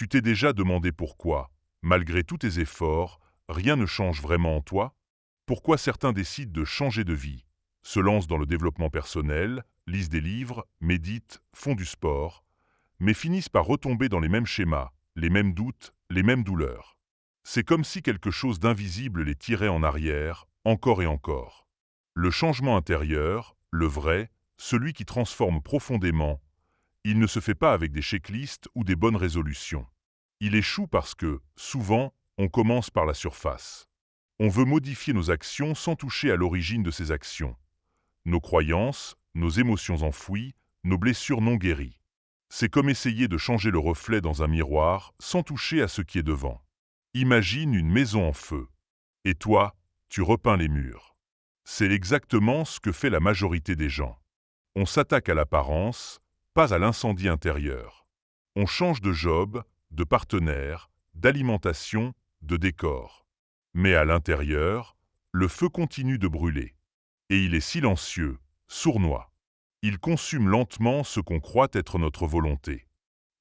Tu t'es déjà demandé pourquoi, malgré tous tes efforts, rien ne change vraiment en toi? Pourquoi certains décident de changer de vie, se lancent dans le développement personnel, lisent des livres, méditent, font du sport, mais finissent par retomber dans les mêmes schémas, les mêmes doutes, les mêmes douleurs? C'est comme si quelque chose d'invisible les tirait en arrière, encore et encore. Le changement intérieur, le vrai, celui qui transforme profondément, il ne se fait pas avec des checklists ou des bonnes résolutions. Il échoue parce que, souvent, on commence par la surface. On veut modifier nos actions sans toucher à l'origine de ces actions. Nos croyances, nos émotions enfouies, nos blessures non guéries. C'est comme essayer de changer le reflet dans un miroir sans toucher à ce qui est devant. Imagine une maison en feu. Et toi, tu repeins les murs. C'est exactement ce que fait la majorité des gens. On s'attaque à l'apparence, pas à l'incendie intérieur. On change de job, de partenaire, d'alimentation, de décor. Mais à l'intérieur, le feu continue de brûler. Et il est silencieux, sournois. Il consume lentement ce qu'on croit être notre volonté.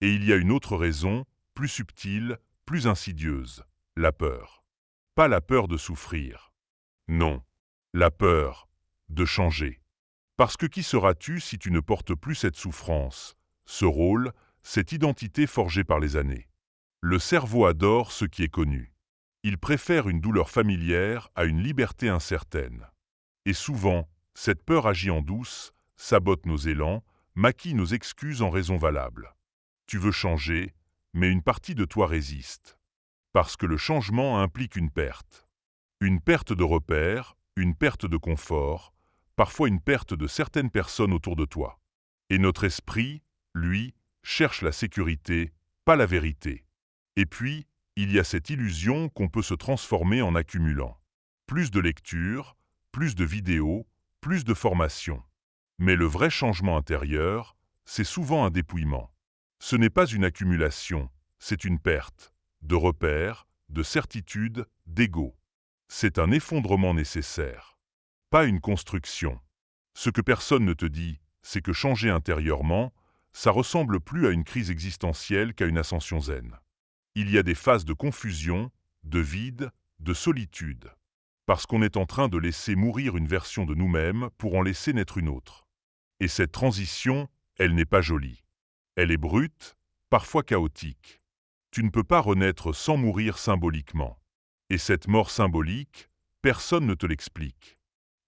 Et il y a une autre raison, plus subtile, plus insidieuse, la peur. Pas la peur de souffrir. Non, la peur de changer. Parce que qui seras-tu si tu ne portes plus cette souffrance, ce rôle, cette identité forgée par les années? Le cerveau adore ce qui est connu. Il préfère une douleur familière à une liberté incertaine. Et souvent, cette peur agit en douce, sabote nos élans, maquille nos excuses en raisons valables. Tu veux changer, mais une partie de toi résiste. Parce que le changement implique une perte. Une perte de repères, une perte de confort, parfois une perte de certaines personnes autour de toi. Et notre esprit, lui, cherche la sécurité, pas la vérité. Et puis, il y a cette illusion qu'on peut se transformer en accumulant. Plus de lectures, plus de vidéos, plus de formations. Mais le vrai changement intérieur, c'est souvent un dépouillement. Ce n'est pas une accumulation, c'est une perte de repères, de certitudes, d'ego. C'est un effondrement nécessaire, pas une construction. Ce que personne ne te dit, c'est que changer intérieurement, ça ressemble plus à une crise existentielle qu'à une ascension zen. Il y a des phases de confusion, de vide, de solitude. Parce qu'on est en train de laisser mourir une version de nous-mêmes pour en laisser naître une autre. Et cette transition, elle n'est pas jolie. Elle est brute, parfois chaotique. Tu ne peux pas renaître sans mourir symboliquement. Et cette mort symbolique, personne ne te l'explique.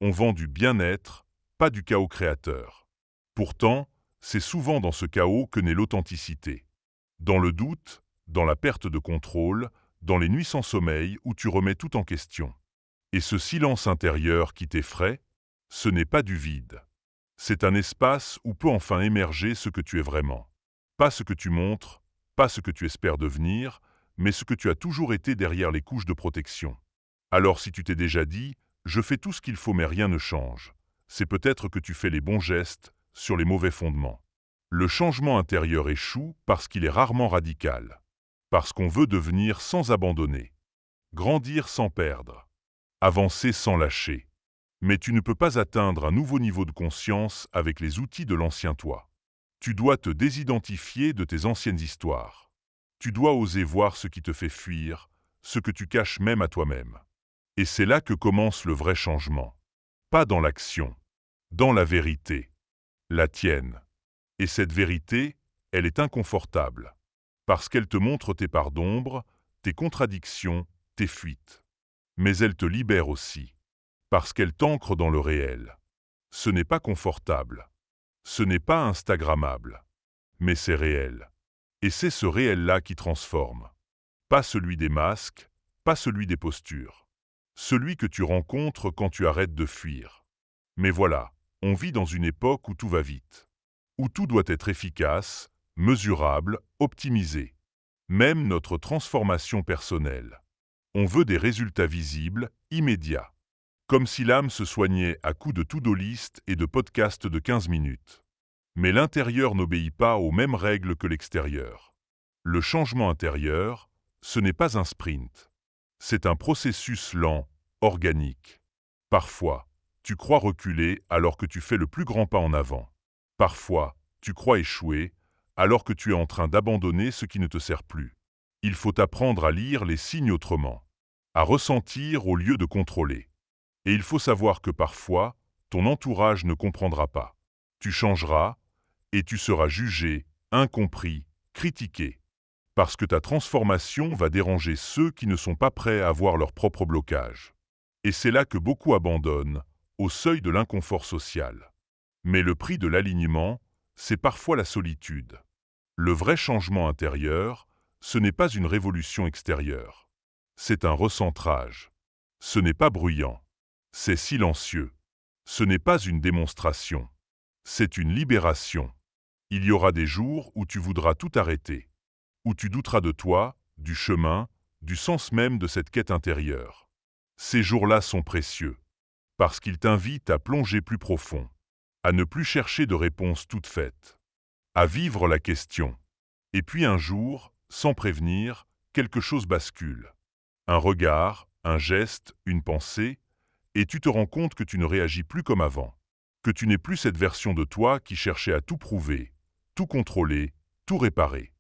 On vend du bien-être, pas du chaos créateur. Pourtant, c'est souvent dans ce chaos que naît l'authenticité. Dans le doute, dans la perte de contrôle, dans les nuits sans sommeil où tu remets tout en question. Et ce silence intérieur qui t'effraie, ce n'est pas du vide. C'est un espace où peut enfin émerger ce que tu es vraiment. Pas ce que tu montres, pas ce que tu espères devenir, mais ce que tu as toujours été derrière les couches de protection. Alors si tu t'es déjà dit « je fais tout ce qu'il faut mais rien ne change », c'est peut-être que tu fais les bons gestes sur les mauvais fondements. Le changement intérieur échoue parce qu'il est rarement radical. Parce qu'on veut devenir sans abandonner. Grandir sans perdre. Avancer sans lâcher. Mais tu ne peux pas atteindre un nouveau niveau de conscience avec les outils de l'ancien toi. Tu dois te désidentifier de tes anciennes histoires. Tu dois oser voir ce qui te fait fuir, ce que tu caches même à toi-même. Et c'est là que commence le vrai changement. Pas dans l'action, dans la vérité. La tienne. Et cette vérité, elle est inconfortable. Parce qu'elle te montre tes parts d'ombre, tes contradictions, tes fuites. Mais elle te libère aussi. Parce qu'elle t'ancre dans le réel. Ce n'est pas confortable. Ce n'est pas instagrammable. Mais c'est réel. Et c'est ce réel-là qui transforme. Pas celui des masques, pas celui des postures. Celui que tu rencontres quand tu arrêtes de fuir. Mais voilà, on vit dans une époque où tout va vite. Où tout doit être efficace, mesurable, optimisé. Même notre transformation personnelle. On veut des résultats visibles, immédiats. Comme si l'âme se soignait à coups de to-do list et de podcasts de 15 minutes. Mais l'intérieur n'obéit pas aux mêmes règles que l'extérieur. Le changement intérieur, ce n'est pas un sprint. C'est un processus lent, organique. Parfois, tu crois reculer alors que tu fais le plus grand pas en avant. Parfois, tu crois échouer alors que tu es en train d'abandonner ce qui ne te sert plus. Il faut apprendre à lire les signes autrement, à ressentir au lieu de contrôler. Et il faut savoir que parfois, ton entourage ne comprendra pas. Tu changeras et tu seras jugé, incompris, critiqué. Parce que ta transformation va déranger ceux qui ne sont pas prêts à voir leur propre blocage. Et c'est là que beaucoup abandonnent, au seuil de l'inconfort social. Mais le prix de l'alignement, c'est parfois la solitude. Le vrai changement intérieur, ce n'est pas une révolution extérieure. C'est un recentrage. Ce n'est pas bruyant. C'est silencieux. Ce n'est pas une démonstration. C'est une libération. Il y aura des jours où tu voudras tout arrêter, où tu douteras de toi, du chemin, du sens même de cette quête intérieure. Ces jours-là sont précieux, parce qu'ils t'invitent à plonger plus profond, à ne plus chercher de réponses toutes faites, à vivre la question. Et puis un jour, sans prévenir, quelque chose bascule. Un regard, un geste, une pensée, et tu te rends compte que tu ne réagis plus comme avant, que tu n'es plus cette version de toi qui cherchait à tout prouver, tout contrôler, tout réparer.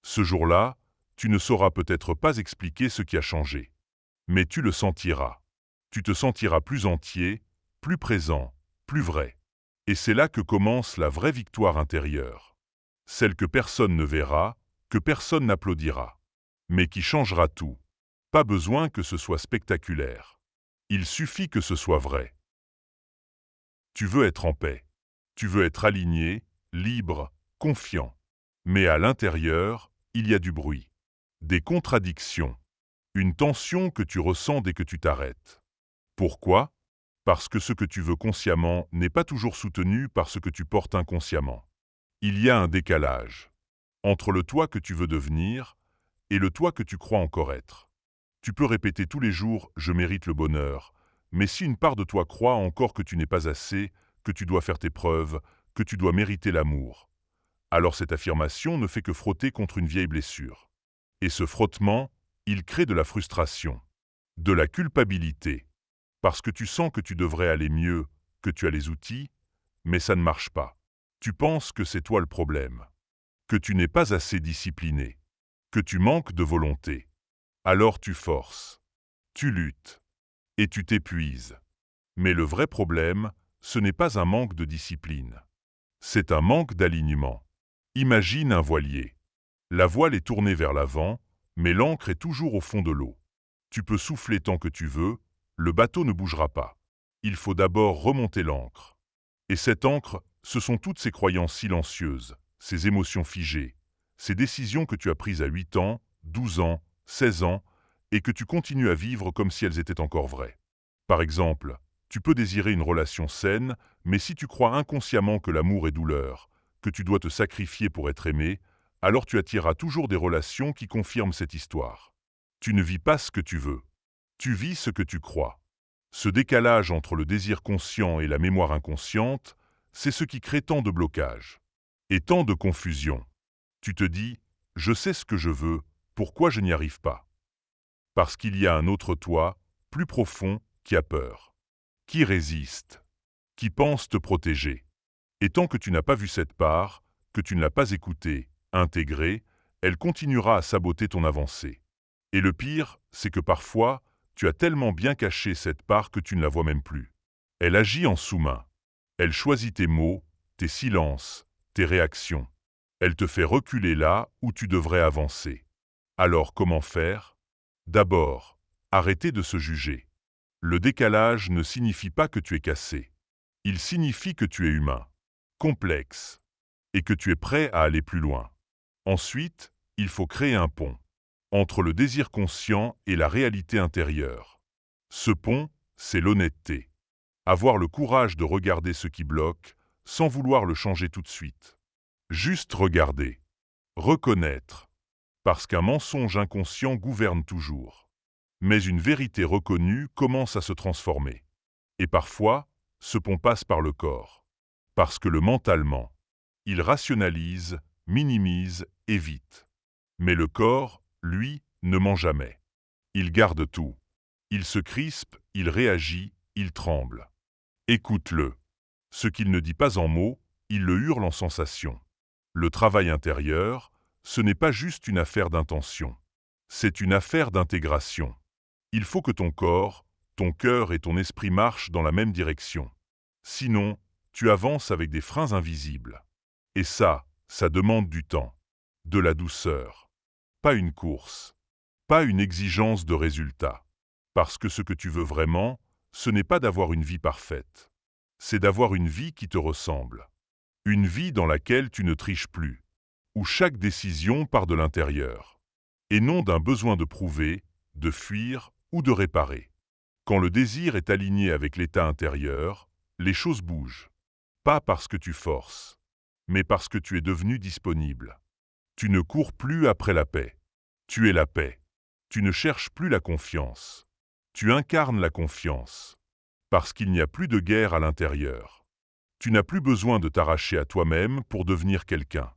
Ce jour-là, tu ne sauras peut-être pas expliquer ce qui a changé, mais tu le sentiras. Tu te sentiras plus entier, plus présent, plus vrai. Et c'est là que commence la vraie victoire intérieure. Celle que personne ne verra, que personne n'applaudira, mais qui changera tout. Pas besoin que ce soit spectaculaire. Il suffit que ce soit vrai. Tu veux être en paix. Tu veux être aligné, libre, confiant. Mais à l'intérieur, il y a du bruit, des contradictions, une tension que tu ressens dès que tu t'arrêtes. Pourquoi? Parce que ce que tu veux consciemment n'est pas toujours soutenu par ce que tu portes inconsciemment. Il y a un décalage entre le toi que tu veux devenir et le toi que tu crois encore être. Tu peux répéter tous les jours « je mérite le bonheur », mais si une part de toi croit encore que tu n'es pas assez, que tu dois faire tes preuves, que tu dois mériter l'amour, alors cette affirmation ne fait que frotter contre une vieille blessure. Et ce frottement, il crée de la frustration, de la culpabilité, parce que tu sens que tu devrais aller mieux, que tu as les outils, mais ça ne marche pas. Tu penses que c'est toi le problème, que tu n'es pas assez discipliné, que tu manques de volonté. Alors tu forces, tu luttes, et tu t'épuises. Mais le vrai problème, ce n'est pas un manque de discipline. C'est un manque d'alignement. Imagine un voilier. La voile est tournée vers l'avant, mais l'ancre est toujours au fond de l'eau. Tu peux souffler tant que tu veux, le bateau ne bougera pas. Il faut d'abord remonter l'ancre. Et cette ancre, ce sont toutes ces croyances silencieuses, ces émotions figées, ces décisions que tu as prises à 8 ans, 12 ans, 16 ans, et que tu continues à vivre comme si elles étaient encore vraies. Par exemple, tu peux désirer une relation saine, mais si tu crois inconsciemment que l'amour est douleur, que tu dois te sacrifier pour être aimé, alors tu attireras toujours des relations qui confirment cette histoire. Tu ne vis pas ce que tu veux. Tu vis ce que tu crois. Ce décalage entre le désir conscient et la mémoire inconsciente, c'est ce qui crée tant de blocages et tant de confusion. Tu te dis « je sais ce que je veux, pourquoi je n'y arrive pas ?» Parce qu'il y a un autre toi, plus profond, qui a peur, qui résiste, qui pense te protéger. Et tant que tu n'as pas vu cette part, que tu ne l'as pas écoutée, intégrée, elle continuera à saboter ton avancée. Et le pire, c'est que parfois, tu as tellement bien caché cette part que tu ne la vois même plus. Elle agit en sous-main. Elle choisit tes mots, tes silences, tes réactions. Elle te fait reculer là où tu devrais avancer. Alors comment faire? D'abord, arrêtez de se juger. Le décalage ne signifie pas que tu es cassé. Il signifie que tu es humain, complexe, et que tu es prêt à aller plus loin. Ensuite, il faut créer un pont entre le désir conscient et la réalité intérieure. Ce pont, c'est l'honnêteté. Avoir le courage de regarder ce qui bloque, sans vouloir le changer tout de suite. Juste regarder. Reconnaître. Parce qu'un mensonge inconscient gouverne toujours. Mais une vérité reconnue commence à se transformer. Et parfois, ce pont passe par le corps. Parce que le mental ment. Il rationalise, minimise, évite. Mais le corps, lui, ne ment jamais. Il garde tout. Il se crispe, il réagit, il tremble. Écoute-le. Ce qu'il ne dit pas en mots, il le hurle en sensation. Le travail intérieur, ce n'est pas juste une affaire d'intention. C'est une affaire d'intégration. Il faut que ton corps, ton cœur et ton esprit marchent dans la même direction. Sinon, tu avances avec des freins invisibles. Et ça demande du temps, de la douceur. Pas une course, pas une exigence de résultat. Parce que ce que tu veux vraiment, ce n'est pas d'avoir une vie parfaite. C'est d'avoir une vie qui te ressemble. Une vie dans laquelle tu ne triches plus, où chaque décision part de l'intérieur, et non d'un besoin de prouver, de fuir ou de réparer. Quand le désir est aligné avec l'état intérieur, les choses bougent. Pas parce que tu forces, mais parce que tu es devenu disponible. Tu ne cours plus après la paix. Tu es la paix. Tu ne cherches plus la confiance. Tu incarnes la confiance. Parce qu'il n'y a plus de guerre à l'intérieur. Tu n'as plus besoin de t'arracher à toi-même pour devenir quelqu'un.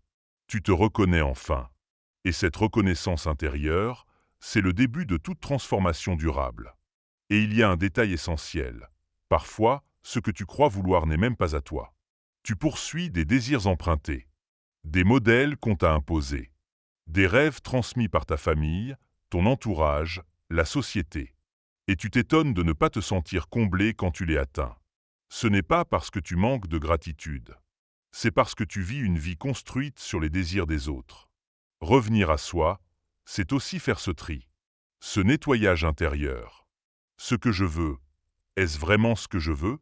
Tu te reconnais enfin. Et cette reconnaissance intérieure, c'est le début de toute transformation durable. Et il y a un détail essentiel. Parfois, ce que tu crois vouloir n'est même pas à toi. Tu poursuis des désirs empruntés, des modèles qu'on t'a imposés, des rêves transmis par ta famille, ton entourage, la société. Et tu t'étonnes de ne pas te sentir comblé quand tu les atteins. Ce n'est pas parce que tu manques de gratitude. C'est parce que tu vis une vie construite sur les désirs des autres. Revenir à soi, c'est aussi faire ce tri, ce nettoyage intérieur. Ce que je veux, est-ce vraiment ce que je veux?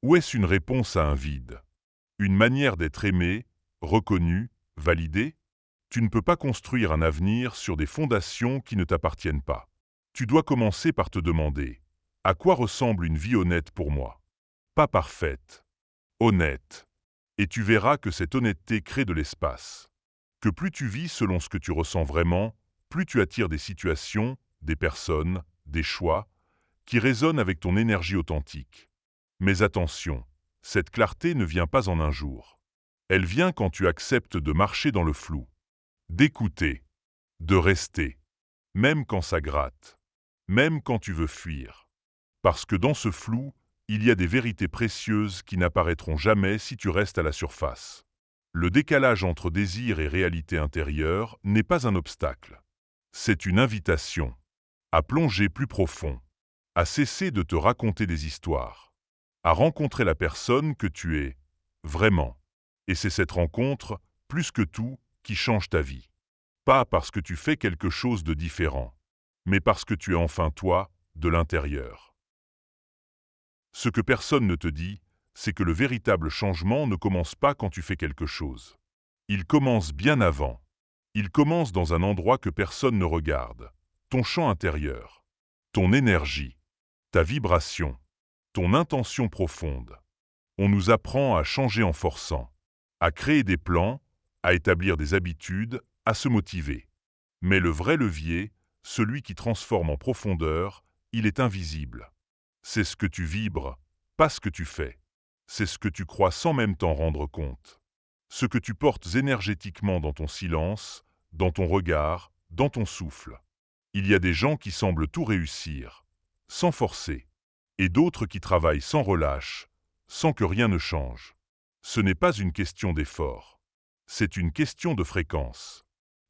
Ou est-ce une réponse à un vide? Une manière d'être aimé, reconnu, validé? Tu ne peux pas construire un avenir sur des fondations qui ne t'appartiennent pas. Tu dois commencer par te demander, à quoi ressemble une vie honnête pour moi? Pas parfaite, honnête. Et tu verras que cette honnêteté crée de l'espace. Que plus tu vis selon ce que tu ressens vraiment, plus tu attires des situations, des personnes, des choix, qui résonnent avec ton énergie authentique. Mais attention, cette clarté ne vient pas en un jour. Elle vient quand tu acceptes de marcher dans le flou, d'écouter, de rester, même quand ça gratte, même quand tu veux fuir. Parce que dans ce flou, il y a des vérités précieuses qui n'apparaîtront jamais si tu restes à la surface. Le décalage entre désir et réalité intérieure n'est pas un obstacle. C'est une invitation à plonger plus profond, à cesser de te raconter des histoires, à rencontrer la personne que tu es, vraiment. Et c'est cette rencontre, plus que tout, qui change ta vie. Pas parce que tu fais quelque chose de différent, mais parce que tu es enfin toi, de l'intérieur. Ce que personne ne te dit, c'est que le véritable changement ne commence pas quand tu fais quelque chose. Il commence bien avant. Il commence dans un endroit que personne ne regarde. Ton champ intérieur, ton énergie, ta vibration, ton intention profonde. On nous apprend à changer en forçant, à créer des plans, à établir des habitudes, à se motiver. Mais le vrai levier, celui qui transforme en profondeur, il est invisible. C'est ce que tu vibres, pas ce que tu fais. C'est ce que tu crois sans même t'en rendre compte. Ce que tu portes énergétiquement dans ton silence, dans ton regard, dans ton souffle. Il y a des gens qui semblent tout réussir, sans forcer, et d'autres qui travaillent sans relâche, sans que rien ne change. Ce n'est pas une question d'effort. C'est une question de fréquence.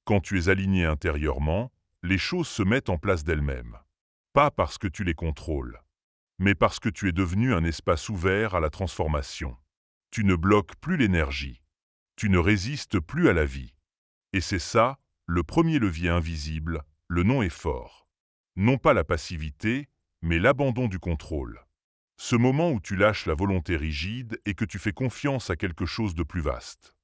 Quand tu es aligné intérieurement, les choses se mettent en place d'elles-mêmes. Pas parce que tu les contrôles, mais parce que tu es devenu un espace ouvert à la transformation. Tu ne bloques plus l'énergie. Tu ne résistes plus à la vie. Et c'est ça, le premier levier invisible, le non-effort. Non pas la passivité, mais l'abandon du contrôle. Ce moment où tu lâches la volonté rigide et que tu fais confiance à quelque chose de plus vaste.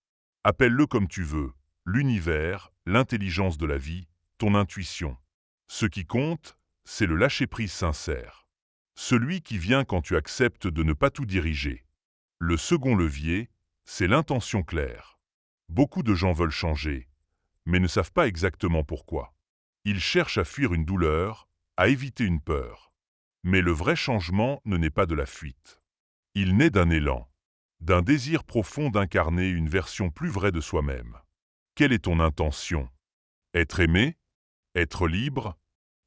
Appelle-le comme tu veux, l'univers, l'intelligence de la vie, ton intuition. Ce qui compte, c'est le lâcher-prise sincère. Celui qui vient quand tu acceptes de ne pas tout diriger. Le second levier, c'est l'intention claire. Beaucoup de gens veulent changer, mais ne savent pas exactement pourquoi. Ils cherchent à fuir une douleur, à éviter une peur. Mais le vrai changement ne naît pas de la fuite. Il naît d'un élan, d'un désir profond d'incarner une version plus vraie de soi-même. Quelle est ton intention? Être aimé? Être libre?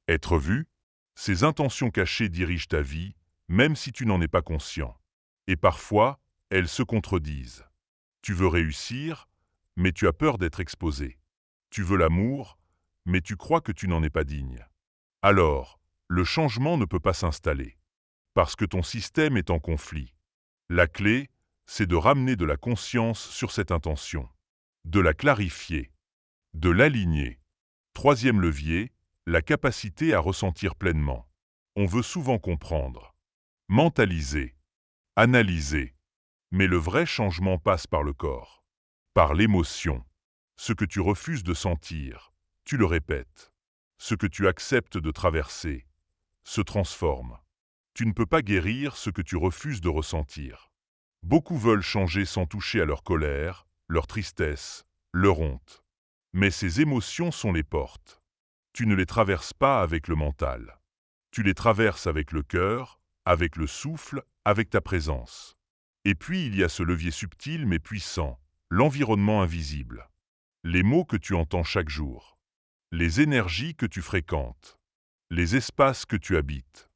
Être vu? Ces intentions cachées dirigent ta vie, même si tu n'en es pas conscient. Et parfois, elles se contredisent. Tu veux réussir, mais tu as peur d'être exposé. Tu veux l'amour, mais tu crois que tu n'en es pas digne. Alors, le changement ne peut pas s'installer, parce que ton système est en conflit. La clé, c'est de ramener de la conscience sur cette intention, de la clarifier, de l'aligner. Troisième levier, la capacité à ressentir pleinement. On veut souvent comprendre, mentaliser, analyser, mais le vrai changement passe par le corps, par l'émotion. Ce que tu refuses de sentir, tu le répètes. Ce que tu acceptes de traverser se transforme. Tu ne peux pas guérir ce que tu refuses de ressentir. Beaucoup veulent changer sans toucher à leur colère, leur tristesse, leur honte. Mais ces émotions sont les portes. Tu ne les traverses pas avec le mental. Tu les traverses avec le cœur, avec le souffle, avec ta présence. Et puis il y a ce levier subtil mais puissant, l'environnement invisible. Les mots que tu entends chaque jour. Les énergies que tu fréquentes. Les espaces que tu habites.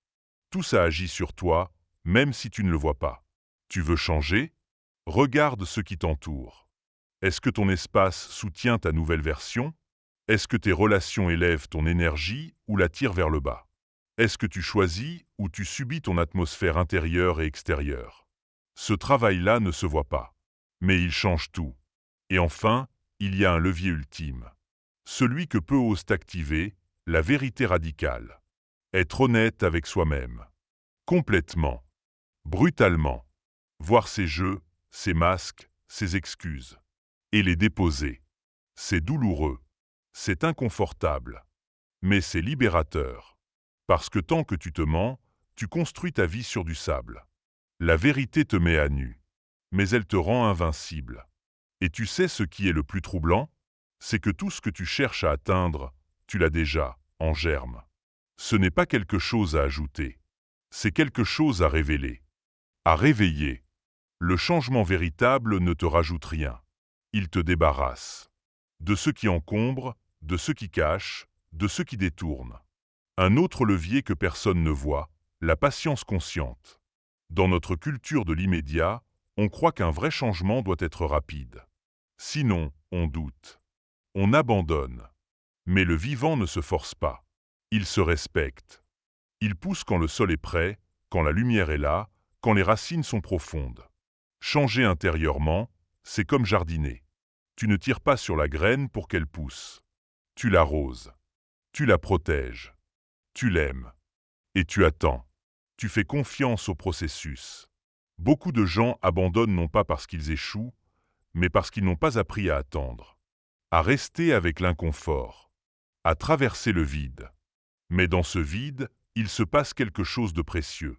Tout ça agit sur toi, même si tu ne le vois pas. Tu veux changer? Regarde ce qui t'entoure. Est-ce que ton espace soutient ta nouvelle version? Est-ce que tes relations élèvent ton énergie ou la tirent vers le bas? Est-ce que tu choisis ou tu subis ton atmosphère intérieure et extérieure? Ce travail-là ne se voit pas, mais il change tout. Et enfin, il y a un levier ultime. Celui que peu osent activer, la vérité radicale. Être honnête avec soi-même. Complètement. Brutalement. Voir ses jeux, ses masques, ses excuses. Et les déposer. C'est douloureux. C'est inconfortable. Mais c'est libérateur. Parce que tant que tu te mens, tu construis ta vie sur du sable. La vérité te met à nu. Mais elle te rend invincible. Et tu sais ce qui est le plus troublant? C'est que tout ce que tu cherches à atteindre, tu l'as déjà, en germe. Ce n'est pas quelque chose à ajouter. C'est quelque chose à révéler. À réveiller. Le changement véritable ne te rajoute rien. Il te débarrasse. De ce qui encombre, de ce qui cache, de ce qui détourne. Un autre levier que personne ne voit, la patience consciente. Dans notre culture de l'immédiat, on croit qu'un vrai changement doit être rapide. Sinon, on doute. On abandonne. Mais le vivant ne se force pas. Il se respecte. Il pousse quand le sol est prêt, quand la lumière est là, quand les racines sont profondes. Changer intérieurement, c'est comme jardiner. Tu ne tires pas sur la graine pour qu'elle pousse. Tu l'arroses. Tu la protèges. Tu l'aimes. Et tu attends. Tu fais confiance au processus. Beaucoup de gens abandonnent non pas parce qu'ils échouent, mais parce qu'ils n'ont pas appris à attendre. À rester avec l'inconfort. À traverser le vide. Mais dans ce vide, il se passe quelque chose de précieux.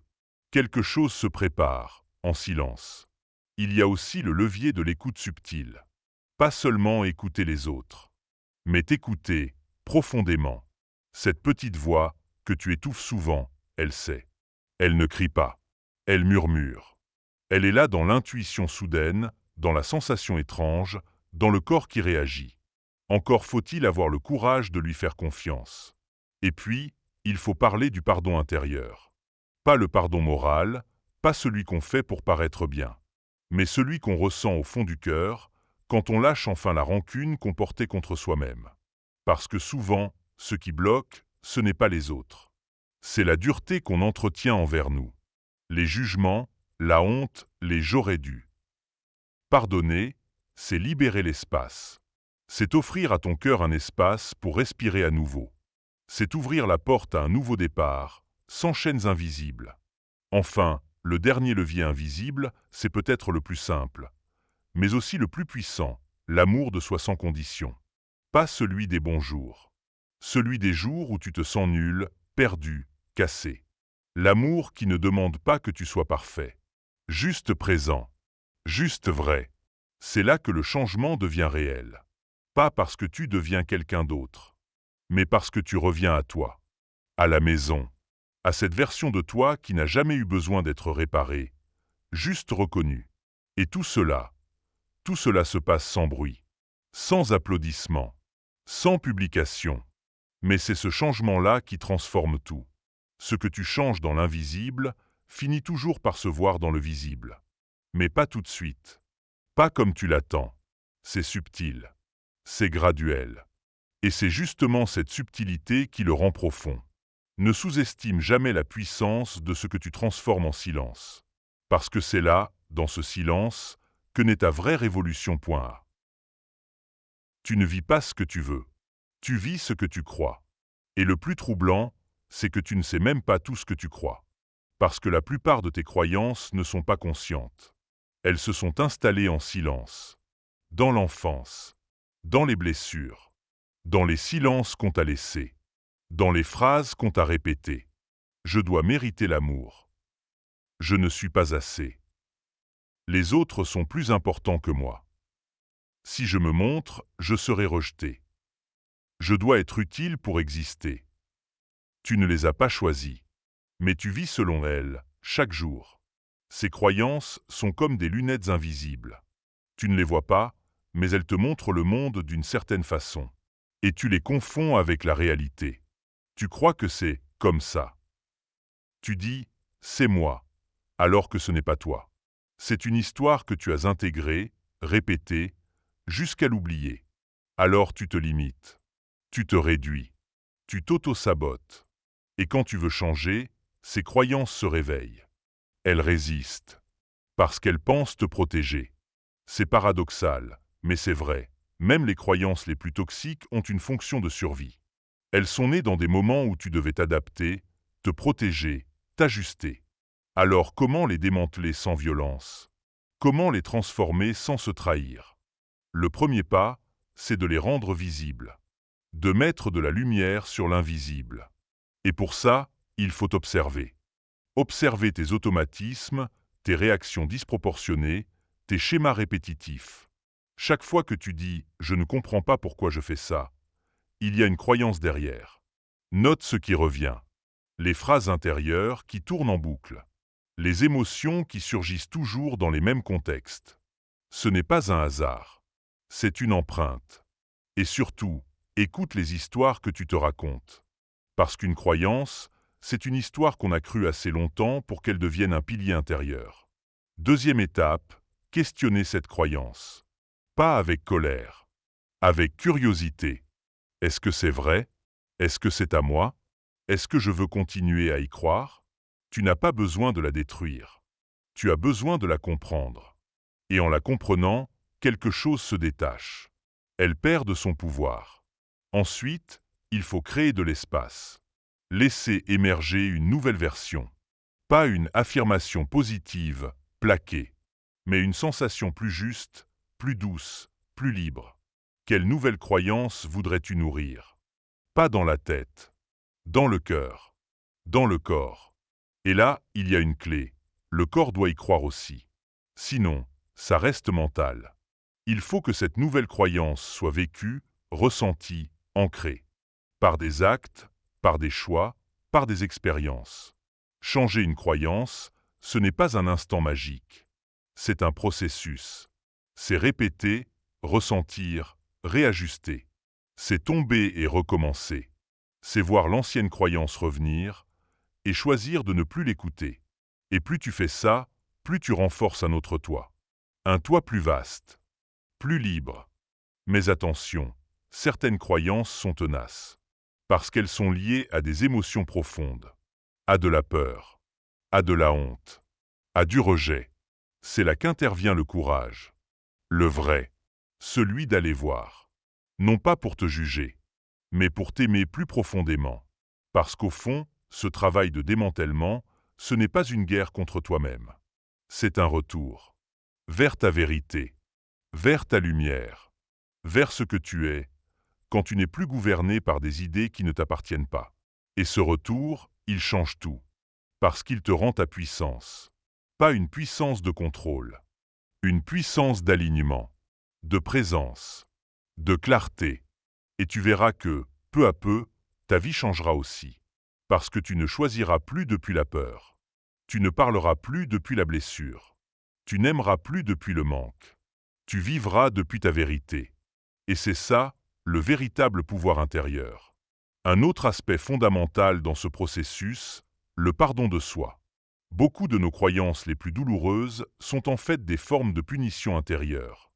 Quelque chose se prépare, en silence. Il y a aussi le levier de l'écoute subtile. Pas seulement écouter les autres, mais t'écouter, profondément. Cette petite voix, que tu étouffes souvent, elle sait. Elle ne crie pas. Elle murmure. Elle est là dans l'intuition soudaine, dans la sensation étrange, dans le corps qui réagit. Encore faut-il avoir le courage de lui faire confiance. Et puis, il faut parler du pardon intérieur. Pas le pardon moral, pas celui qu'on fait pour paraître bien, mais celui qu'on ressent au fond du cœur, quand on lâche enfin la rancune qu'on portait contre soi-même. Parce que souvent, ce qui bloque, ce n'est pas les autres. C'est la dureté qu'on entretient envers nous. Les jugements, la honte, les j'aurais dû. Pardonner, c'est libérer l'espace. C'est offrir à ton cœur un espace pour respirer à nouveau. C'est ouvrir la porte à un nouveau départ, sans chaînes invisibles. Enfin, le dernier levier invisible, c'est peut-être le plus simple, mais aussi le plus puissant, l'amour de soi sans condition. Pas celui des bons jours. Celui des jours où tu te sens nul, perdu, cassé. L'amour qui ne demande pas que tu sois parfait. Juste présent. Juste vrai. C'est là que le changement devient réel. Pas parce que tu deviens quelqu'un d'autre, mais parce que tu reviens à toi, à la maison, à cette version de toi qui n'a jamais eu besoin d'être réparée, juste reconnue. Et tout cela se passe sans bruit, sans applaudissements, sans publication. Mais c'est ce changement-là qui transforme tout. Ce que tu changes dans l'invisible finit toujours par se voir dans le visible. Mais pas tout de suite. Pas comme tu l'attends. C'est subtil. C'est graduel. Et c'est justement cette subtilité qui le rend profond. Ne sous-estime jamais la puissance de ce que tu transformes en silence. Parce que c'est là, dans ce silence, que naît ta vraie révolution. A. Tu ne vis pas ce que tu veux. Tu vis ce que tu crois. Et le plus troublant, c'est que tu ne sais même pas tout ce que tu crois. Parce que la plupart de tes croyances ne sont pas conscientes. Elles se sont installées en silence. Dans l'enfance. Dans les blessures. Dans les silences qu'on t'a laissés. Dans les phrases qu'on t'a répétées. Je dois mériter l'amour. Je ne suis pas assez. Les autres sont plus importants que moi. Si je me montre, je serai rejeté. Je dois être utile pour exister. Tu ne les as pas choisis. Mais tu vis selon elles, chaque jour. Ces croyances sont comme des lunettes invisibles. Tu ne les vois pas, mais elles te montrent le monde d'une certaine façon. Et tu les confonds avec la réalité. Tu crois que c'est comme ça. Tu dis « c'est moi », alors que ce n'est pas toi. C'est une histoire que tu as intégrée, répétée, jusqu'à l'oublier. Alors tu te limites. Tu te réduis. Tu t'auto-sabotes. Et quand tu veux changer, ces croyances se réveillent. Elles résistent. Parce qu'elles pensent te protéger. C'est paradoxal, mais c'est vrai. Même les croyances les plus toxiques ont une fonction de survie. Elles sont nées dans des moments où tu devais t'adapter, te protéger, t'ajuster. Alors comment les démanteler sans violence? Comment les transformer sans se trahir? Le premier pas, c'est de les rendre visibles. De mettre de la lumière sur l'invisible. Et pour ça, il faut observer. Observer tes automatismes, tes réactions disproportionnées, tes schémas répétitifs. Chaque fois que tu dis « je ne comprends pas pourquoi je fais ça », il y a une croyance derrière. Note ce qui revient. Les phrases intérieures qui tournent en boucle. Les émotions qui surgissent toujours dans les mêmes contextes. Ce n'est pas un hasard. C'est une empreinte. Et surtout, écoute les histoires que tu te racontes. Parce qu'une croyance, c'est une histoire qu'on a crue assez longtemps pour qu'elle devienne un pilier intérieur. Deuxième étape, questionner cette croyance. Pas avec colère. Avec curiosité. Est-ce que c'est vrai? Est-ce que c'est à moi? Est-ce que je veux continuer à y croire? Tu n'as pas besoin de la détruire. Tu as besoin de la comprendre. Et en la comprenant, quelque chose se détache. Elle perd de son pouvoir. Ensuite, il faut créer de l'espace. Laisser émerger une nouvelle version. Pas une affirmation positive, plaquée, mais une sensation plus juste, plus douce, plus libre. Quelle nouvelle croyance voudrais-tu nourrir? Pas dans la tête, dans le cœur, dans le corps. Et là, il y a une clé. Le corps doit y croire aussi. Sinon, ça reste mental. Il faut que cette nouvelle croyance soit vécue, ressentie, ancrée. Par des actes, par des choix, par des expériences. Changer une croyance, ce n'est pas un instant magique. C'est un processus. C'est répéter, ressentir, réajuster. C'est tomber et recommencer. C'est voir l'ancienne croyance revenir et choisir de ne plus l'écouter. Et plus tu fais ça, plus tu renforces un autre toi. Un toi plus vaste, plus libre. Mais attention, certaines croyances sont tenaces. Parce qu'elles sont liées à des émotions profondes. À de la peur. À de la honte. À du rejet. C'est là qu'intervient le courage. Le vrai. Celui d'aller voir. Non pas pour te juger, mais pour t'aimer plus profondément. Parce qu'au fond, ce travail de démantèlement, ce n'est pas une guerre contre toi-même. C'est un retour. Vers ta vérité. Vers ta lumière. Vers ce que tu es, quand tu n'es plus gouverné par des idées qui ne t'appartiennent pas. Et ce retour, il change tout. Parce qu'il te rend ta puissance. Pas une puissance de contrôle. Une puissance d'alignement, de présence, de clarté. Et tu verras que, peu à peu, ta vie changera aussi. Parce que tu ne choisiras plus depuis la peur. Tu ne parleras plus depuis la blessure. Tu n'aimeras plus depuis le manque. Tu vivras depuis ta vérité. Et c'est ça, le véritable pouvoir intérieur. Un autre aspect fondamental dans ce processus, le pardon de soi. Beaucoup de nos croyances les plus douloureuses sont en fait des formes de punition intérieure.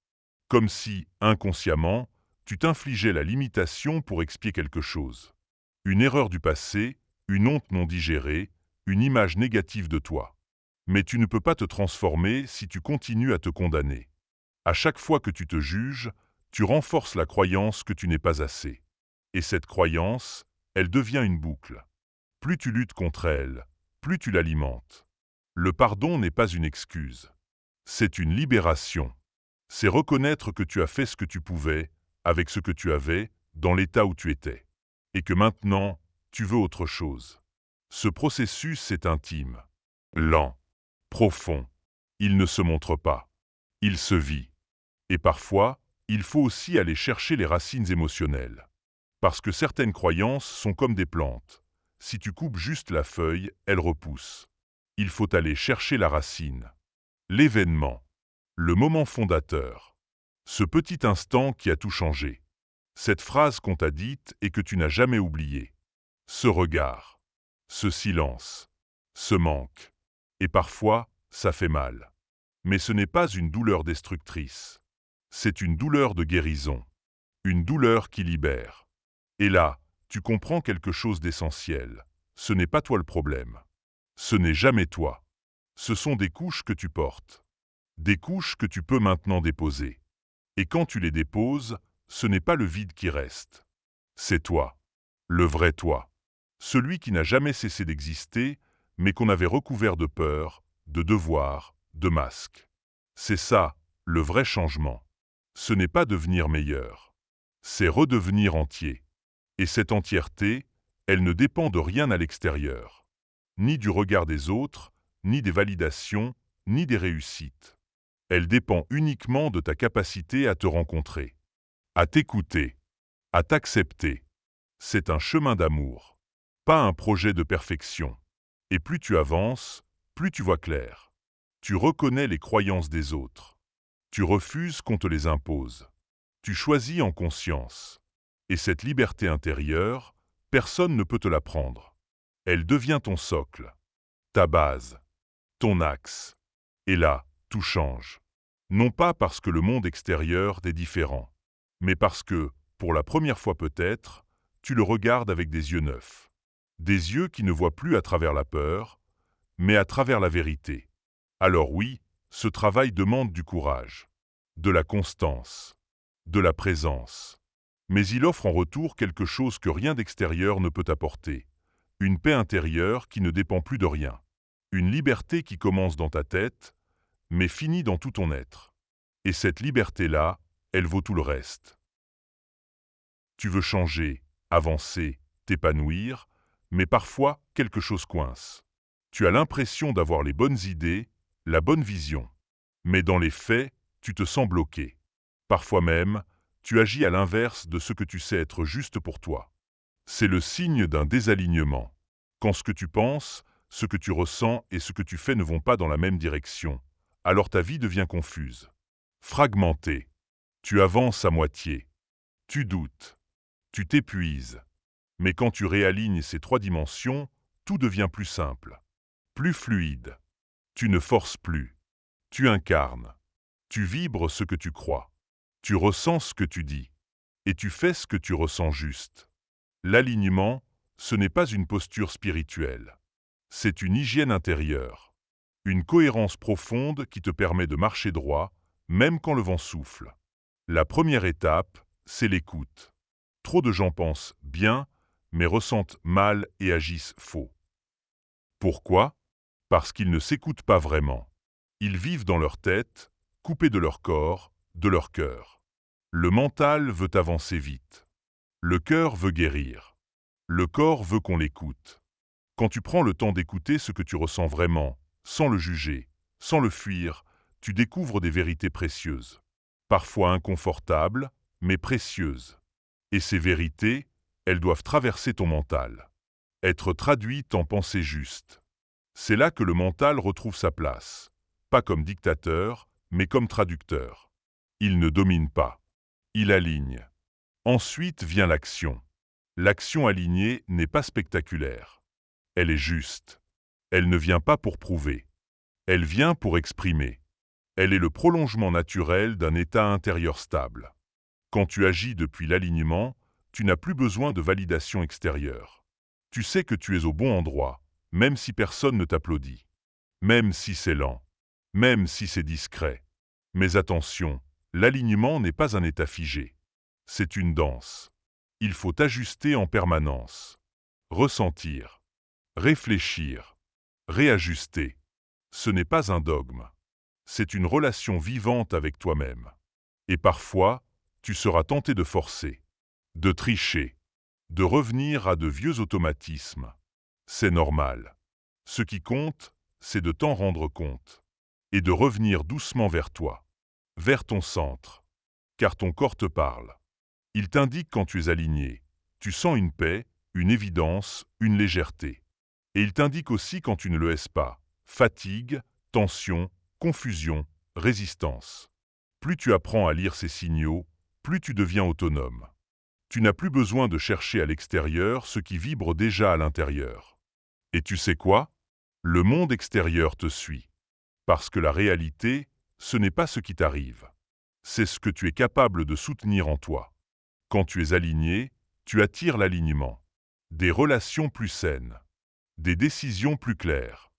Comme si, inconsciemment, Tu t'infligeais la limitation pour expier quelque chose. Une erreur du passé, une honte non digérée, une image négative de toi. Mais tu ne peux pas te transformer si tu continues à te condamner. À chaque fois que tu te juges, tu renforces la croyance que tu n'es pas assez. Et cette croyance, elle devient une boucle. Plus tu luttes contre elle, plus tu l'alimentes. Le pardon n'est pas une excuse. C'est une libération. C'est reconnaître que tu as fait ce que tu pouvais, avec ce que tu avais, dans l'état où tu étais. Et que maintenant, tu veux autre chose. Ce processus est intime, lent, profond. Il ne se montre pas. Il se vit. Et parfois, il faut aussi aller chercher les racines émotionnelles. Parce que certaines croyances sont comme des plantes. Si tu coupes juste la feuille, elle repousse. Il faut aller chercher la racine. L'événement. Le moment fondateur. Ce petit instant qui a tout changé. Cette phrase qu'on t'a dite et que tu n'as jamais oubliée. Ce regard. Ce silence. Ce manque. Et parfois, ça fait mal. Mais ce n'est pas une douleur destructrice. C'est une douleur de guérison. Une douleur qui libère. Et là, tu comprends quelque chose d'essentiel. Ce n'est pas toi le problème. Ce n'est jamais toi. Ce sont des couches que tu portes. Des couches que tu peux maintenant déposer. Et quand tu les déposes, ce n'est pas le vide qui reste. C'est toi. Le vrai toi. Celui qui n'a jamais cessé d'exister, mais qu'on avait recouvert de peur, de devoir, de masque. C'est ça, le vrai changement. Ce n'est pas devenir meilleur. C'est redevenir entier. Et cette entièreté, elle ne dépend de rien à l'extérieur. Ni du regard des autres, ni des validations, ni des réussites. Elle dépend uniquement de ta capacité à te rencontrer, à t'écouter, à t'accepter. C'est un chemin d'amour, pas un projet de perfection. Et plus tu avances, plus tu vois clair. Tu reconnais les croyances des autres. Tu refuses qu'on te les impose. Tu choisis en conscience. Et cette liberté intérieure, personne ne peut te la prendre. Elle devient ton socle, ta base, ton axe. Et là, tout change. Non pas parce que le monde extérieur est différent, mais parce que, pour la première fois peut-être, tu le regardes avec des yeux neufs. Des yeux qui ne voient plus à travers la peur, mais à travers la vérité. Alors oui, ce travail demande du courage, de la constance, de la présence. Mais il offre en retour quelque chose que rien d'extérieur ne peut apporter. Une paix intérieure qui ne dépend plus de rien. Une liberté qui commence dans ta tête, mais finit dans tout ton être. Et cette liberté-là, elle vaut tout le reste. Tu veux changer, avancer, t'épanouir, mais parfois quelque chose coince. Tu as l'impression d'avoir les bonnes idées, la bonne vision. Mais dans les faits, tu te sens bloqué. Parfois même, tu agis à l'inverse de ce que tu sais être juste pour toi. C'est le signe d'un désalignement. Quand ce que tu penses, ce que tu ressens et ce que tu fais ne vont pas dans la même direction, alors ta vie devient confuse, fragmentée. Tu avances à moitié. Tu doutes. Tu t'épuises. Mais quand tu réalignes ces trois dimensions, tout devient plus simple, plus fluide. Tu ne forces plus. Tu incarnes. Tu vibres ce que tu crois. Tu ressens ce que tu dis. Et tu fais ce que tu ressens juste. L'alignement, ce n'est pas une posture spirituelle. C'est une hygiène intérieure. Une cohérence profonde qui te permet de marcher droit, même quand le vent souffle. La première étape, c'est l'écoute. Trop de gens pensent bien, mais ressentent mal et agissent faux. Pourquoi? Parce qu'ils ne s'écoutent pas vraiment. Ils vivent dans leur tête, coupés de leur corps, de leur cœur. Le mental veut avancer vite. Le cœur veut guérir. Le corps veut qu'on l'écoute. Quand tu prends le temps d'écouter ce que tu ressens vraiment, sans le juger, sans le fuir, tu découvres des vérités précieuses. Parfois inconfortables, mais précieuses. Et ces vérités, elles doivent traverser ton mental. Être traduites en pensées justes. C'est là que le mental retrouve sa place. Pas comme dictateur, mais comme traducteur. Il ne domine pas. Il aligne. Ensuite vient l'action. L'action alignée n'est pas spectaculaire. Elle est juste. Elle ne vient pas pour prouver. Elle vient pour exprimer. Elle est le prolongement naturel d'un état intérieur stable. Quand tu agis depuis l'alignement, tu n'as plus besoin de validation extérieure. Tu sais que tu es au bon endroit, même si personne ne t'applaudit. Même si c'est lent. Même si c'est discret. Mais attention, l'alignement n'est pas un état figé. C'est une danse. Il faut ajuster en permanence. Ressentir. Réfléchir. Réajuster. Ce n'est pas un dogme. C'est une relation vivante avec toi-même. Et parfois, tu seras tenté de forcer, de tricher, de revenir à de vieux automatismes. C'est normal. Ce qui compte, c'est de t'en rendre compte et de revenir doucement vers toi, vers ton centre. Car ton corps te parle. Il t'indique quand tu es aligné. Tu sens une paix, une évidence, une légèreté. Et il t'indique aussi quand tu ne le es pas. Fatigue, tension, confusion, résistance. Plus tu apprends à lire ces signaux, plus tu deviens autonome. Tu n'as plus besoin de chercher à l'extérieur ce qui vibre déjà à l'intérieur. Et tu sais quoi? Le monde extérieur te suit. Parce que la réalité, ce n'est pas ce qui t'arrive. C'est ce que tu es capable de soutenir en toi. Quand tu es aligné, tu attires l'alignement. Des relations plus saines. Des décisions plus claires.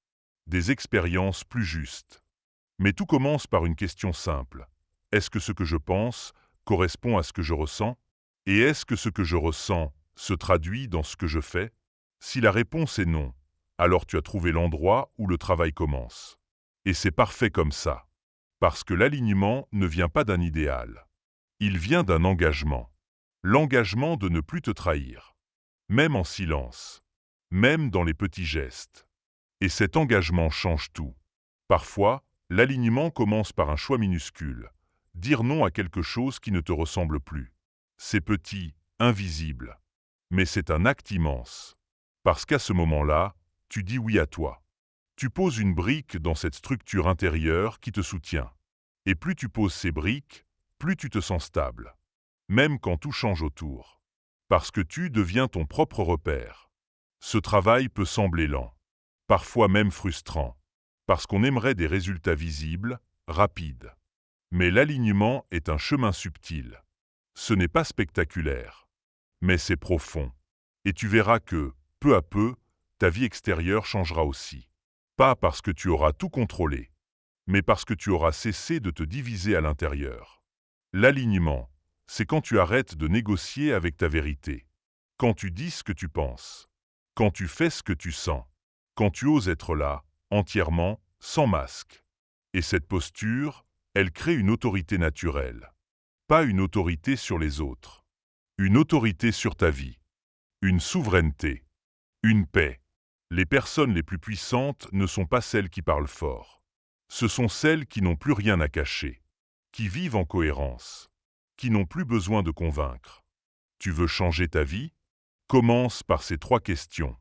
Des expériences plus justes. Mais tout commence par une question simple. Est-ce que ce que je pense correspond à ce que je ressens? Et est-ce que ce que je ressens se traduit dans ce que je fais? Si la réponse est non, alors tu as trouvé l'endroit où le travail commence. Et c'est parfait comme ça. Parce que l'alignement ne vient pas d'un idéal. Il vient d'un engagement. L'engagement de ne plus te trahir. Même en silence. Même dans les petits gestes. Et cet engagement change tout. Parfois, l'alignement commence par un choix minuscule. Dire non à quelque chose qui ne te ressemble plus. C'est petit, invisible. Mais c'est un acte immense. Parce qu'à ce moment-là, tu dis oui à toi. Tu poses une brique dans cette structure intérieure qui te soutient. Et plus tu poses ces briques, plus tu te sens stable. Même quand tout change autour. Parce que tu deviens ton propre repère. Ce travail peut sembler lent. Parfois même frustrant. Parce qu'on aimerait des résultats visibles, rapides. Mais l'alignement est un chemin subtil. Ce n'est pas spectaculaire. Mais c'est profond. Et tu verras que, peu à peu, ta vie extérieure changera aussi. Pas parce que tu auras tout contrôlé, mais parce que tu auras cessé de te diviser à l'intérieur. L'alignement, c'est quand tu arrêtes de négocier avec ta vérité. Quand tu dis ce que tu penses. Quand tu fais ce que tu sens. Quand tu oses être là, entièrement, sans masque. Et cette posture, elle crée une autorité naturelle. Pas une autorité sur les autres. Une autorité sur ta vie. Une souveraineté. Une paix. Les personnes les plus puissantes ne sont pas celles qui parlent fort. Ce sont celles qui n'ont plus rien à cacher. Qui vivent en cohérence. Qui n'ont plus besoin de convaincre. Tu veux changer ta vie? Commence par ces 3 questions.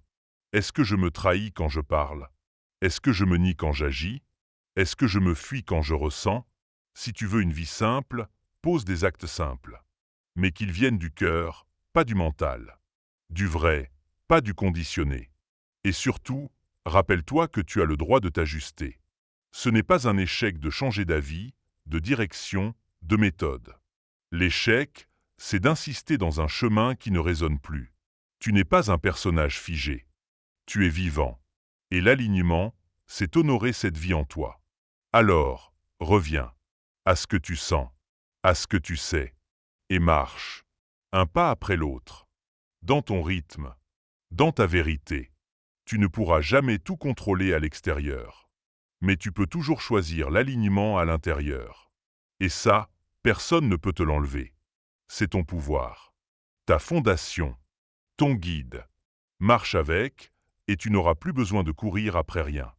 Est-ce que je me trahis quand je parle? Est-ce que je me nie quand j'agis? Est-ce que je me fuis quand je ressens? Si tu veux une vie simple, pose des actes simples. Mais qu'ils viennent du cœur, pas du mental. Du vrai, pas du conditionné. Et surtout, rappelle-toi que tu as le droit de t'ajuster. Ce n'est pas un échec de changer d'avis, de direction, de méthode. L'échec, c'est d'insister dans un chemin qui ne résonne plus. Tu n'es pas un personnage figé. Tu es vivant. Et l'alignement, c'est honorer cette vie en toi. Alors, reviens à ce que tu sens, à ce que tu sais, et marche, un pas après l'autre, dans ton rythme, dans ta vérité. Tu ne pourras jamais tout contrôler à l'extérieur. Mais tu peux toujours choisir l'alignement à l'intérieur. Et ça, personne ne peut te l'enlever. C'est ton pouvoir, ta fondation, ton guide. Marche avec, et tu n'auras plus besoin de courir après rien.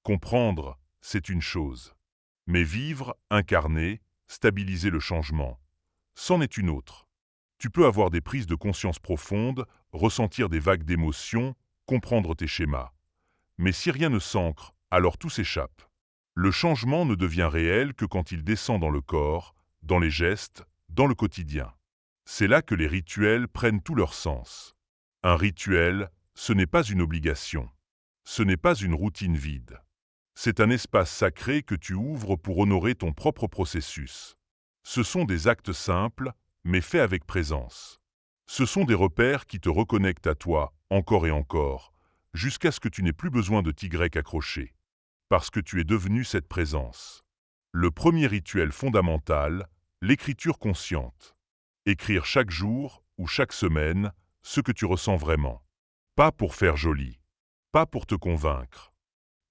Comprendre, c'est une chose. Mais vivre, incarner, stabiliser le changement, c'en est une autre. Tu peux avoir des prises de conscience profondes, ressentir des vagues d'émotions, comprendre tes schémas. Mais si rien ne s'ancre, alors tout s'échappe. Le changement ne devient réel que quand il descend dans le corps, dans les gestes, dans le quotidien. C'est là que les rituels prennent tout leur sens. Un rituel, ce n'est pas une obligation. Ce n'est pas une routine vide. C'est un espace sacré que tu ouvres pour honorer ton propre processus. Ce sont des actes simples, mais faits avec présence. Ce sont des repères qui te reconnectent à toi, encore et encore, jusqu'à ce que tu n'aies plus besoin de t'y accrocher. Parce que tu es devenu cette présence. Le premier rituel fondamental, l'écriture consciente. Écrire chaque jour ou chaque semaine ce que tu ressens vraiment. Pas pour faire joli. Pas pour te convaincre.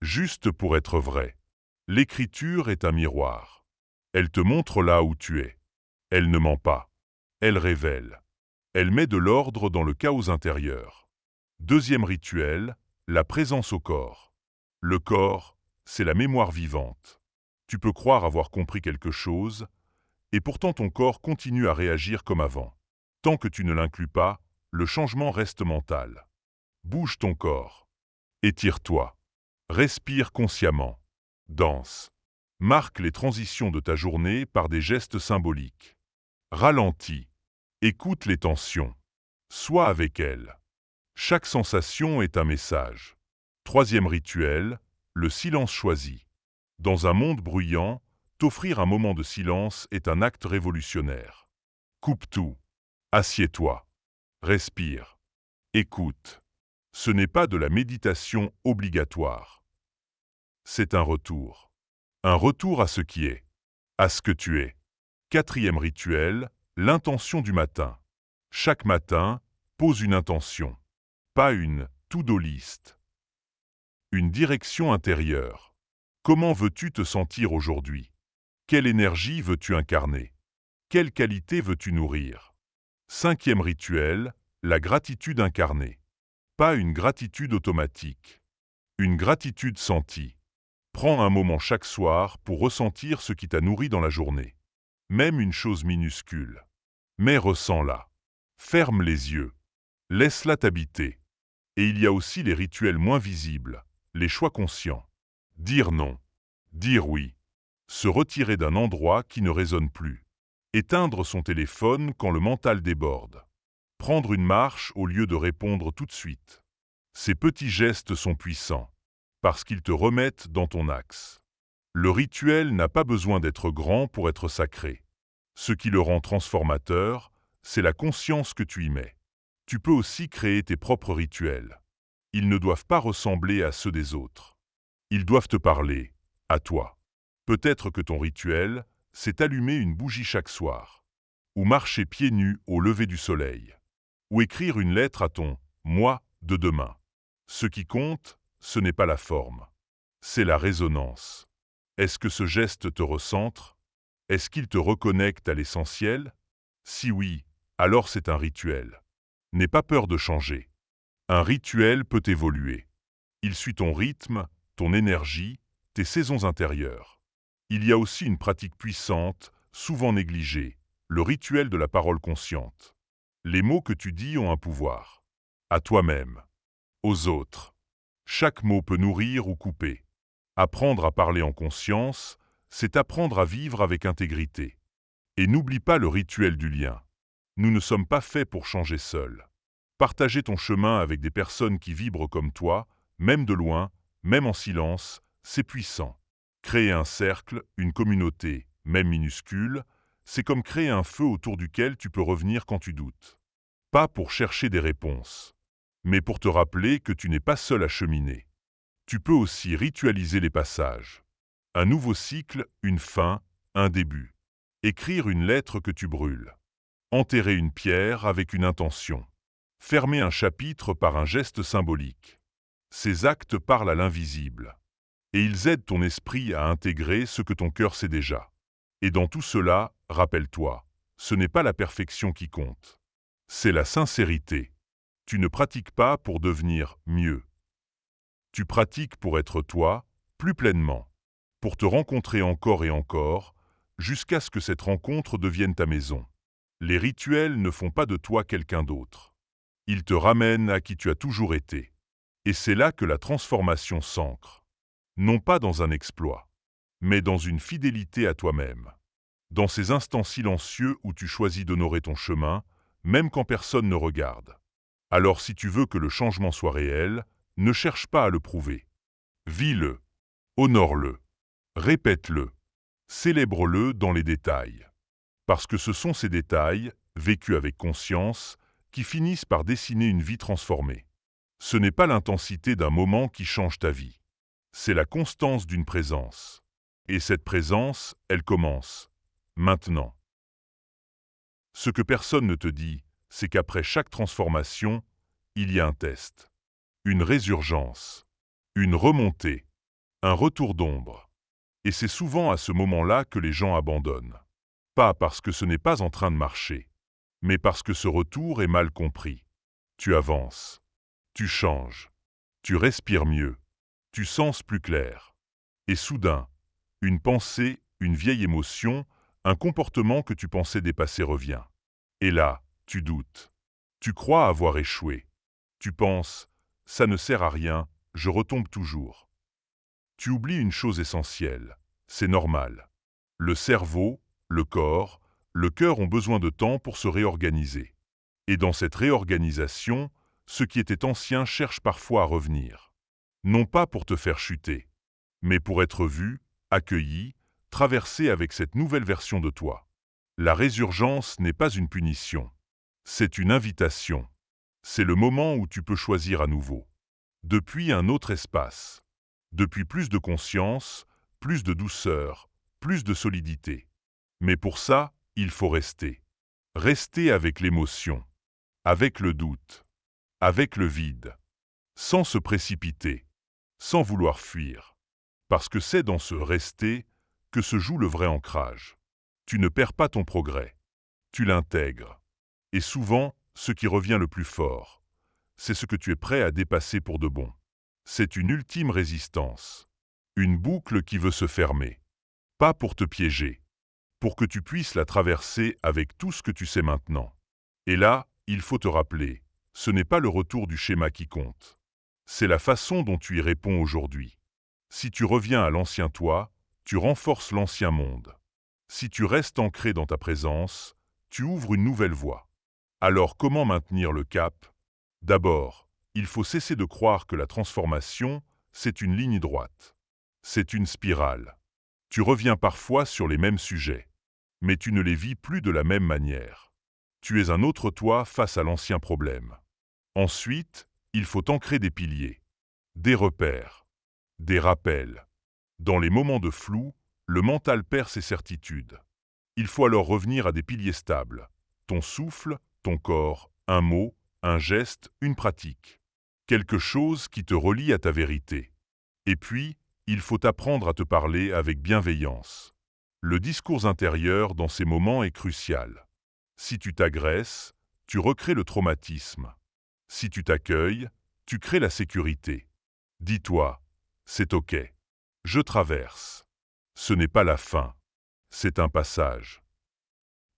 Juste pour être vrai. L'écriture est un miroir. Elle te montre là où tu es. Elle ne ment pas. Elle révèle. Elle met de l'ordre dans le chaos intérieur. Deuxième rituel, la présence au corps. Le corps, c'est la mémoire vivante. Tu peux croire avoir compris quelque chose, et pourtant ton corps continue à réagir comme avant. Tant que tu ne l'inclus pas, le changement reste mental. Bouge ton corps. Étire-toi. Respire consciemment. Danse. Marque les transitions de ta journée par des gestes symboliques. Ralentis. Écoute les tensions. Sois avec elles. Chaque sensation est un message. Troisième rituel, le silence choisi. Dans un monde bruyant, t'offrir un moment de silence est un acte révolutionnaire. Coupe tout. Assieds-toi. Respire. Écoute. Ce n'est pas de la méditation obligatoire. C'est un retour. Un retour à ce qui est. À ce que tu es. Quatrième rituel, l'intention du matin. Chaque matin, pose une intention. Pas une to-do list. Une direction intérieure. Comment veux-tu te sentir aujourd'hui? Quelle énergie veux-tu incarner? Quelle qualité veux-tu nourrir? Cinquième rituel, la gratitude incarnée. Pas une gratitude automatique. Une gratitude sentie. Prends un moment chaque soir pour ressentir ce qui t'a nourri dans la journée. Même une chose minuscule. Mais ressens-la. Ferme les yeux. Laisse-la t'habiter. Et il y a aussi les rituels moins visibles, les choix conscients. Dire non. Dire oui. Se retirer d'un endroit qui ne résonne plus. Éteindre son téléphone quand le mental déborde. Prendre une marche au lieu de répondre tout de suite. Ces petits gestes sont puissants, parce qu'ils te remettent dans ton axe. Le rituel n'a pas besoin d'être grand pour être sacré. Ce qui le rend transformateur, c'est la conscience que tu y mets. Tu peux aussi créer tes propres rituels. Ils ne doivent pas ressembler à ceux des autres. Ils doivent te parler, à toi. Peut-être que ton rituel, c'est allumer une bougie chaque soir, ou marcher pieds nus au lever du soleil, ou écrire une lettre à ton « moi » de demain. Ce qui compte, ce n'est pas la forme, c'est la résonance. Est-ce que ce geste te recentre? Est-ce qu'il te reconnecte à l'essentiel? Si oui, alors c'est un rituel. N'aie pas peur de changer. Un rituel peut évoluer. Il suit ton rythme, ton énergie, tes saisons intérieures. Il y a aussi une pratique puissante, souvent négligée, le rituel de la parole consciente. Les mots que tu dis ont un pouvoir. À toi-même. Aux autres. Chaque mot peut nourrir ou couper. Apprendre à parler en conscience, c'est apprendre à vivre avec intégrité. Et n'oublie pas le rituel du lien. Nous ne sommes pas faits pour changer seuls. Partager ton chemin avec des personnes qui vibrent comme toi, même de loin, même en silence, c'est puissant. Créer un cercle, une communauté, même minuscule, c'est comme créer un feu autour duquel tu peux revenir quand tu doutes. Pas pour chercher des réponses, mais pour te rappeler que tu n'es pas seul à cheminer. Tu peux aussi ritualiser les passages. Un nouveau cycle, une fin, un début. Écrire une lettre que tu brûles. Enterrer une pierre avec une intention. Fermer un chapitre par un geste symbolique. Ces actes parlent à l'invisible. Et ils aident ton esprit à intégrer ce que ton cœur sait déjà. Et dans tout cela, rappelle-toi, ce n'est pas la perfection qui compte. C'est la sincérité. Tu ne pratiques pas pour devenir mieux. Tu pratiques pour être toi, plus pleinement. Pour te rencontrer encore et encore, jusqu'à ce que cette rencontre devienne ta maison. Les rituels ne font pas de toi quelqu'un d'autre. Ils te ramènent à qui tu as toujours été. Et c'est là que la transformation s'ancre. Non pas dans un exploit, mais dans une fidélité à toi-même. Dans ces instants silencieux où tu choisis d'honorer ton chemin, même quand personne ne regarde. Alors si tu veux que le changement soit réel, ne cherche pas à le prouver. Vis-le, honore-le, répète-le, célèbre-le dans les détails. Parce que ce sont ces détails, vécus avec conscience, qui finissent par dessiner une vie transformée. Ce n'est pas l'intensité d'un moment qui change ta vie. C'est la constance d'une présence. Et cette présence, elle commence maintenant. Ce que personne ne te dit, c'est qu'après chaque transformation, il y a un test, une résurgence, une remontée, un retour d'ombre. Et c'est souvent à ce moment-là que les gens abandonnent. Pas parce que ce n'est pas en train de marcher, mais parce que ce retour est mal compris. Tu avances, tu changes, tu respires mieux, tu sens plus clair. Et soudain, une pensée, une vieille émotion, un comportement que tu pensais dépasser revient. Et là, tu doutes. Tu crois avoir échoué. Tu penses, ça ne sert à rien, je retombe toujours. Tu oublies une chose essentielle, c'est normal. Le cerveau, le corps, le cœur ont besoin de temps pour se réorganiser. Et dans cette réorganisation, ce qui était ancien cherche parfois à revenir. Non pas pour te faire chuter, mais pour être vu, accueilli, traversé avec cette nouvelle version de toi. La résurgence n'est pas une punition, c'est une invitation. C'est le moment où tu peux choisir à nouveau. Depuis un autre espace. Depuis plus de conscience, plus de douceur, plus de solidité. Mais pour ça, il faut rester. Rester avec l'émotion, avec le doute, avec le vide, sans se précipiter, sans vouloir fuir. Parce que c'est dans ce rester que se joue le vrai ancrage. Tu ne perds pas ton progrès, tu l'intègres. Et souvent, ce qui revient le plus fort, c'est ce que tu es prêt à dépasser pour de bon. C'est une ultime résistance, une boucle qui veut se fermer. Pas pour te piéger, pour que tu puisses la traverser avec tout ce que tu sais maintenant. Et là, il faut te rappeler, ce n'est pas le retour du schéma qui compte. C'est la façon dont tu y réponds aujourd'hui. Si tu reviens à l'ancien toi, tu renforces l'ancien monde. Si tu restes ancré dans ta présence, tu ouvres une nouvelle voie. Alors comment maintenir le cap? D'abord, il faut cesser de croire que la transformation, c'est une ligne droite. C'est une spirale. Tu reviens parfois sur les mêmes sujets, mais tu ne les vis plus de la même manière. Tu es un autre toi face à l'ancien problème. Ensuite, il faut ancrer des piliers, des repères, des rappels. Dans les moments de flou, le mental perd ses certitudes. Il faut alors revenir à des piliers stables. Ton souffle, ton corps, un mot, un geste, une pratique. Quelque chose qui te relie à ta vérité. Et puis, il faut apprendre à te parler avec bienveillance. Le discours intérieur dans ces moments est crucial. Si tu t'agresses, tu recrées le traumatisme. Si tu t'accueilles, tu crées la sécurité. Dis-toi, c'est OK. Je traverse. Ce n'est pas la fin. C'est un passage.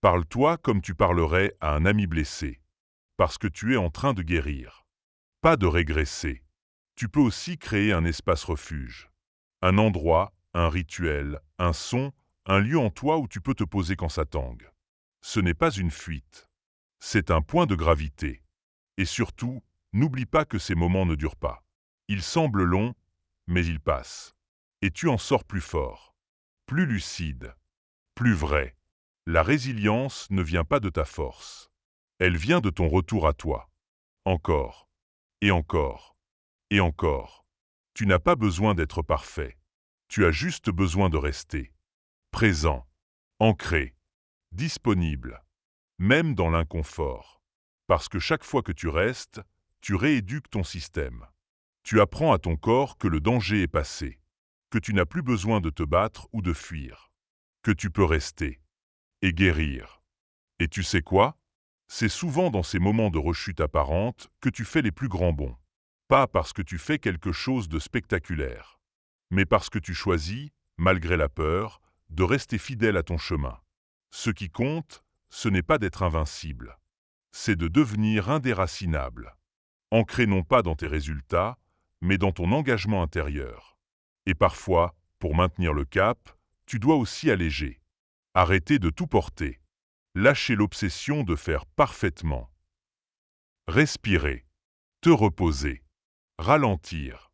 Parle-toi comme tu parlerais à un ami blessé. Parce que tu es en train de guérir. Pas de régresser. Tu peux aussi créer un espace refuge. Un endroit, un rituel, un son, un lieu en toi où tu peux te poser quand ça tangue. Ce n'est pas une fuite. C'est un point de gravité. Et surtout, n'oublie pas que ces moments ne durent pas. Ils semblent longs, mais ils passent. Et tu en sors plus fort, plus lucide, plus vrai. La résilience ne vient pas de ta force. Elle vient de ton retour à toi. Encore, et encore, et encore. Tu n'as pas besoin d'être parfait. Tu as juste besoin de rester. Présent, ancré, disponible, même dans l'inconfort. Parce que chaque fois que tu restes, tu rééduques ton système. Tu apprends à ton corps que le danger est passé, que tu n'as plus besoin de te battre ou de fuir, que tu peux rester et guérir. Et tu sais quoi? C'est souvent dans ces moments de rechute apparente que tu fais les plus grands bonds. Pas parce que tu fais quelque chose de spectaculaire, mais parce que tu choisis, malgré la peur, de rester fidèle à ton chemin. Ce qui compte, ce n'est pas d'être invincible, c'est de devenir indéracinable, ancré non pas dans tes résultats, mais dans ton engagement intérieur. Et parfois, pour maintenir le cap, tu dois aussi alléger. Arrêter de tout porter. Lâcher l'obsession de faire parfaitement. Respirer. Te reposer. Ralentir.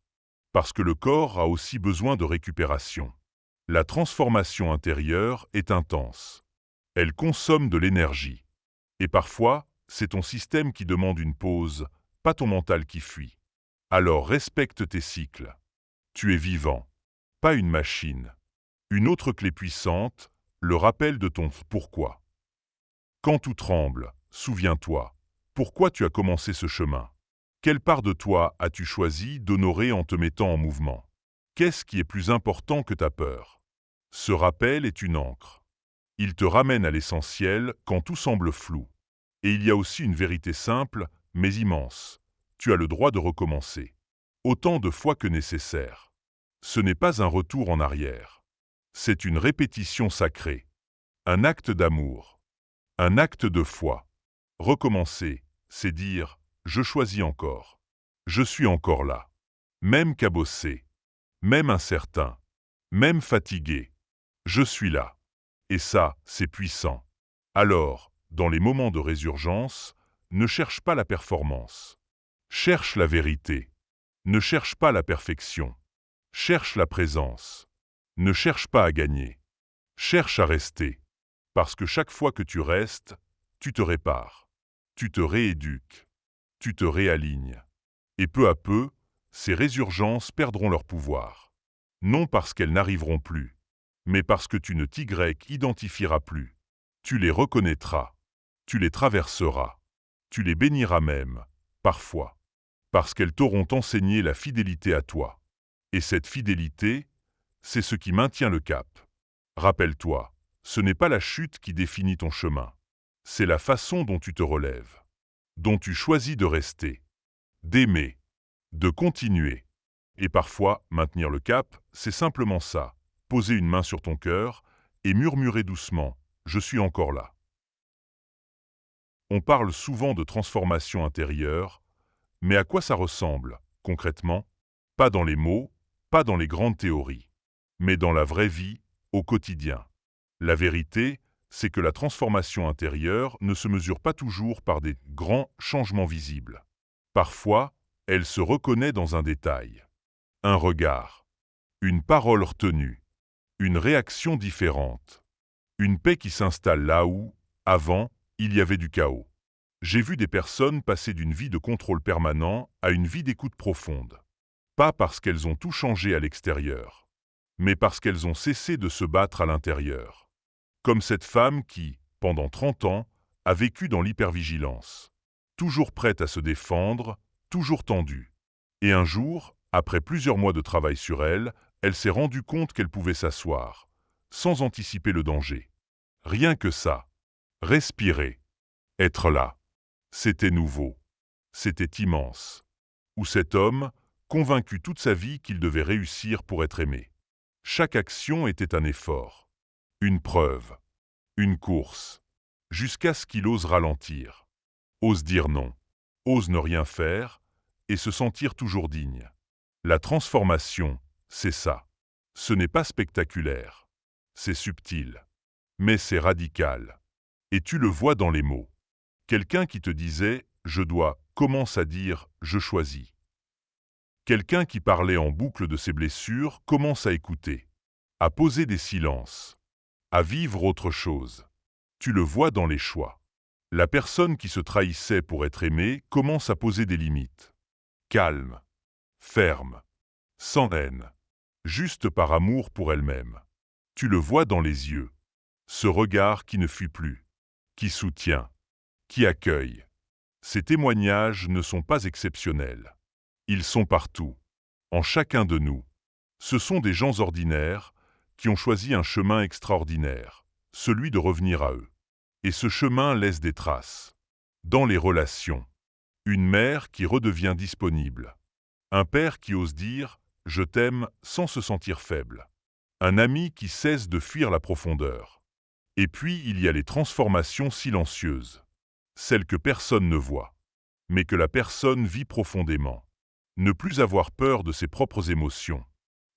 Parce que le corps a aussi besoin de récupération. La transformation intérieure est intense. Elles consomment de l'énergie. Et parfois, c'est ton système qui demande une pause, pas ton mental qui fuit. Alors respecte tes cycles. Tu es vivant, pas une machine. Une autre clé puissante, le rappel de ton pourquoi. Quand tout tremble, souviens-toi. Pourquoi tu as commencé ce chemin? Quelle part de toi as-tu choisi d'honorer en te mettant en mouvement? Qu'est-ce qui est plus important que ta peur? Ce rappel est une ancre. Il te ramène à l'essentiel quand tout semble flou. Et il y a aussi une vérité simple, mais immense. Tu as le droit de recommencer. Autant de fois que nécessaire. Ce n'est pas un retour en arrière. C'est une répétition sacrée. Un acte d'amour. Un acte de foi. Recommencer, c'est dire « je choisis encore ». Je suis encore là. Même cabossé. Même incertain. Même fatigué. Je suis là. Et ça, c'est puissant. Alors, dans les moments de résurgence, ne cherche pas la performance. Cherche la vérité. Ne cherche pas la perfection. Cherche la présence. Ne cherche pas à gagner. Cherche à rester. Parce que chaque fois que tu restes, tu te répares. Tu te rééduques. Tu te réalignes. Et peu à peu, ces résurgences perdront leur pouvoir. Non parce qu'elles n'arriveront plus, mais parce que tu ne t'y identifieras plus. Tu les reconnaîtras. Tu les traverseras. Tu les béniras même, parfois. Parce qu'elles t'auront enseigné la fidélité à toi. Et cette fidélité, c'est ce qui maintient le cap. Rappelle-toi, ce n'est pas la chute qui définit ton chemin. C'est la façon dont tu te relèves. Dont tu choisis de rester. D'aimer. De continuer. Et parfois, maintenir le cap, c'est simplement ça. Poser une main sur ton cœur et murmurer doucement « Je suis encore là ». On parle souvent de transformation intérieure, mais à quoi ça ressemble, concrètement? Pas dans les mots, pas dans les grandes théories, mais dans la vraie vie, au quotidien. La vérité, c'est que la transformation intérieure ne se mesure pas toujours par des grands changements visibles. Parfois, elle se reconnaît dans un détail. Un regard. Une parole retenue. Une réaction différente. Une paix qui s'installe là où, avant, il y avait du chaos. J'ai vu des personnes passer d'une vie de contrôle permanent à une vie d'écoute profonde. Pas parce qu'elles ont tout changé à l'extérieur, mais parce qu'elles ont cessé de se battre à l'intérieur. Comme cette femme qui, pendant 30 ans, a vécu dans l'hypervigilance. Toujours prête à se défendre, toujours tendue. Et un jour, après plusieurs mois de travail sur elle, elle s'est rendue compte qu'elle pouvait s'asseoir, sans anticiper le danger. Rien que ça. Respirer. Être là. C'était nouveau. C'était immense. Ou cet homme, convaincu toute sa vie qu'il devait réussir pour être aimé. Chaque action était un effort. Une preuve. Une course. Jusqu'à ce qu'il ose ralentir. Ose dire non. Ose ne rien faire et se sentir toujours digne. La transformation, c'est ça. Ce n'est pas spectaculaire. C'est subtil. Mais c'est radical. Et tu le vois dans les mots. Quelqu'un qui te disait « je dois » commence à dire « je choisis ». Quelqu'un qui parlait en boucle de ses blessures commence à écouter, à poser des silences, à vivre autre chose. Tu le vois dans les choix. La personne qui se trahissait pour être aimée commence à poser des limites. Calme, ferme, sans haine, juste par amour pour elle-même. Tu le vois dans les yeux. Ce regard qui ne fuit plus, qui soutient, qui accueille. Ces témoignages ne sont pas exceptionnels. Ils sont partout, en chacun de nous. Ce sont des gens ordinaires qui ont choisi un chemin extraordinaire, celui de revenir à eux. Et ce chemin laisse des traces. Dans les relations. Une mère qui redevient disponible. Un père qui ose dire « je t'aime » sans se sentir faible. Un ami qui cesse de fuir la profondeur. Et puis il y a les transformations silencieuses. Celles que personne ne voit, mais que la personne vit profondément. Ne plus avoir peur de ses propres émotions.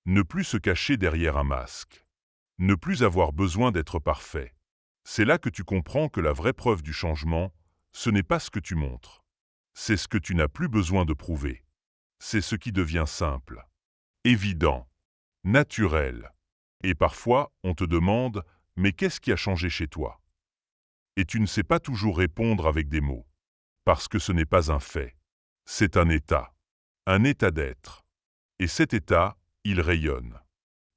Ne plus se cacher derrière un masque. Ne plus avoir besoin d'être parfait. C'est là que tu comprends que la vraie preuve du changement, ce n'est pas ce que tu montres. C'est ce que tu n'as plus besoin de prouver. C'est ce qui devient simple, évident, naturel. Et parfois, on te demande « mais qu'est-ce qui a changé chez toi ?» Et tu ne sais pas toujours répondre avec des mots. Parce que ce n'est pas un fait. C'est un état d'être. Et cet état, il rayonne.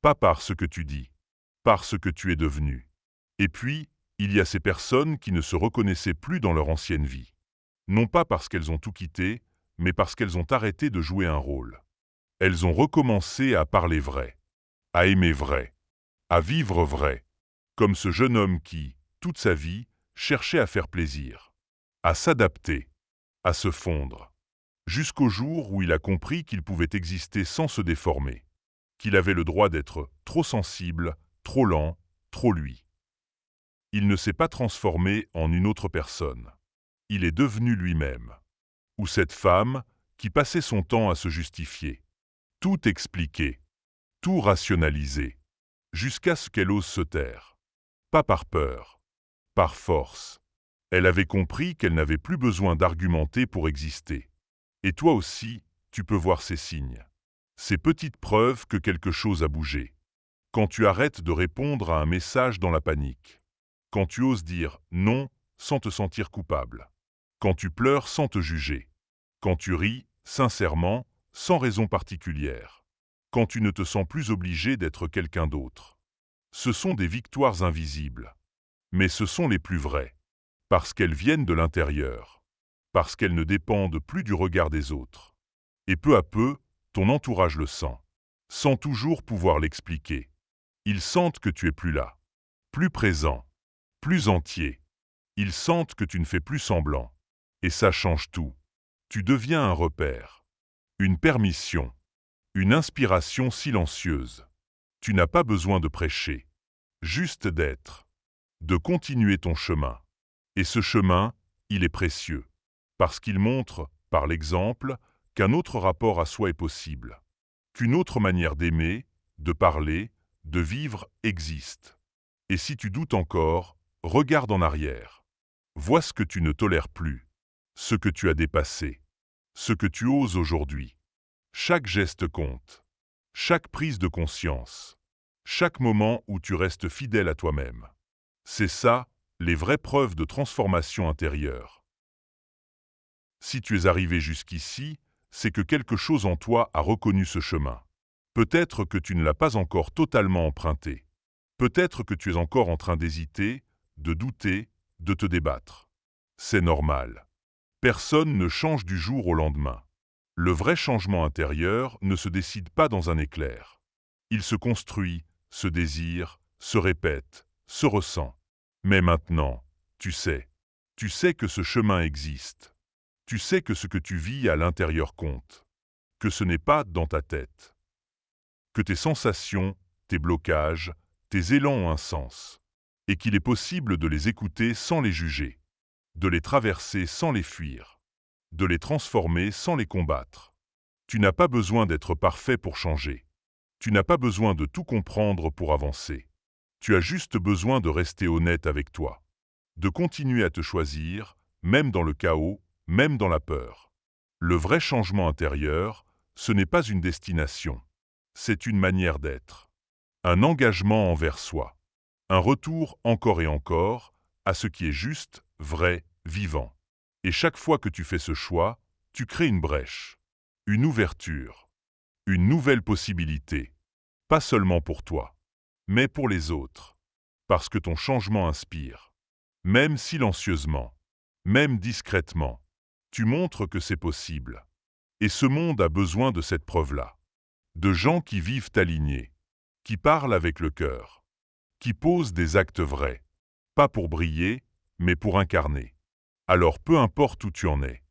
Pas par ce que tu dis, par ce que tu es devenu. Et puis, il y a ces personnes qui ne se reconnaissaient plus dans leur ancienne vie. Non pas parce qu'elles ont tout quitté, mais parce qu'elles ont arrêté de jouer un rôle. Elles ont recommencé à parler vrai, à aimer vrai, à vivre vrai, comme ce jeune homme qui, toute sa vie, cherchait à faire plaisir, à s'adapter, à se fondre, jusqu'au jour où il a compris qu'il pouvait exister sans se déformer, qu'il avait le droit d'être trop sensible, trop lent, trop lui. Il ne s'est pas transformé en une autre personne. Il est devenu lui-même. Ou cette femme qui passait son temps à se justifier, tout expliquer, tout rationaliser, jusqu'à ce qu'elle ose se taire. Pas par peur, par force. Elle avait compris qu'elle n'avait plus besoin d'argumenter pour exister. Et toi aussi, tu peux voir ces signes. Ces petites preuves que quelque chose a bougé. Quand tu arrêtes de répondre à un message dans la panique. Quand tu oses dire non sans te sentir coupable. Quand tu pleures sans te juger. Quand tu ris, sincèrement, sans raison particulière. Quand tu ne te sens plus obligé d'être quelqu'un d'autre. Ce sont des victoires invisibles. Mais ce sont les plus vraies. Parce qu'elles viennent de l'intérieur. Parce qu'elles ne dépendent plus du regard des autres. Et peu à peu, ton entourage le sent. Sans toujours pouvoir l'expliquer. Ils sentent que tu es plus là. Plus présent. Plus entier. Ils sentent que tu ne fais plus semblant. Et ça change tout. Tu deviens un repère. Une permission. Une inspiration silencieuse. Tu n'as pas besoin de prêcher. Juste d'être. De continuer ton chemin. Et ce chemin, il est précieux. Parce qu'il montre, par l'exemple, qu'un autre rapport à soi est possible. Qu'une autre manière d'aimer, de parler, de vivre existe. Et si tu doutes encore, regarde en arrière. Vois ce que tu ne tolères plus. Ce que tu as dépassé. Ce que tu oses aujourd'hui. Chaque geste compte. Chaque prise de conscience. Chaque moment où tu restes fidèle à toi-même. C'est ça, les vraies preuves de transformation intérieure. Si tu es arrivé jusqu'ici, c'est que quelque chose en toi a reconnu ce chemin. Peut-être que tu ne l'as pas encore totalement emprunté. Peut-être que tu es encore en train d'hésiter, de douter, de te débattre. C'est normal. Personne ne change du jour au lendemain. Le vrai changement intérieur ne se décide pas dans un éclair. Il se construit, se désire, se répète, se ressent. Mais maintenant, tu sais que ce chemin existe. Tu sais que ce que tu vis à l'intérieur compte. Que ce n'est pas dans ta tête. Que tes sensations, tes blocages, tes élans ont un sens. Et qu'il est possible de les écouter sans les juger. De les traverser sans les fuir. De les transformer sans les combattre. Tu n'as pas besoin d'être parfait pour changer. Tu n'as pas besoin de tout comprendre pour avancer. Tu as juste besoin de rester honnête avec toi. De continuer à te choisir, même dans le chaos, même dans la peur. Le vrai changement intérieur, ce n'est pas une destination. C'est une manière d'être. Un engagement envers soi. Un retour encore et encore à ce qui est juste, vrai, vivant. Et chaque fois que tu fais ce choix, tu crées une brèche. Une ouverture. Une nouvelle possibilité. Pas seulement pour toi, mais pour les autres. Parce que ton changement inspire. Même silencieusement, même discrètement, tu montres que c'est possible. Et ce monde a besoin de cette preuve-là. De gens qui vivent alignés, qui parlent avec le cœur, qui posent des actes vrais, pas pour briller, mais pour incarner. Alors peu importe où tu en es,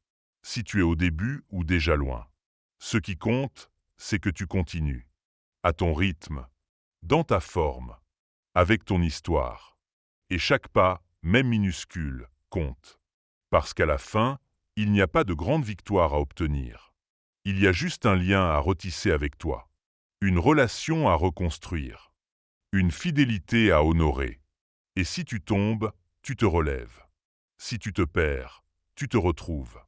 si tu es au début ou déjà loin, ce qui compte, c'est que tu continues. À ton rythme, dans ta forme, avec ton histoire. Et chaque pas, même minuscule, compte. Parce qu'à la fin, il n'y a pas de grande victoire à obtenir. Il y a juste un lien à retisser avec toi. Une relation à reconstruire. Une fidélité à honorer. Et si tu tombes, tu te relèves. Si tu te perds, tu te retrouves.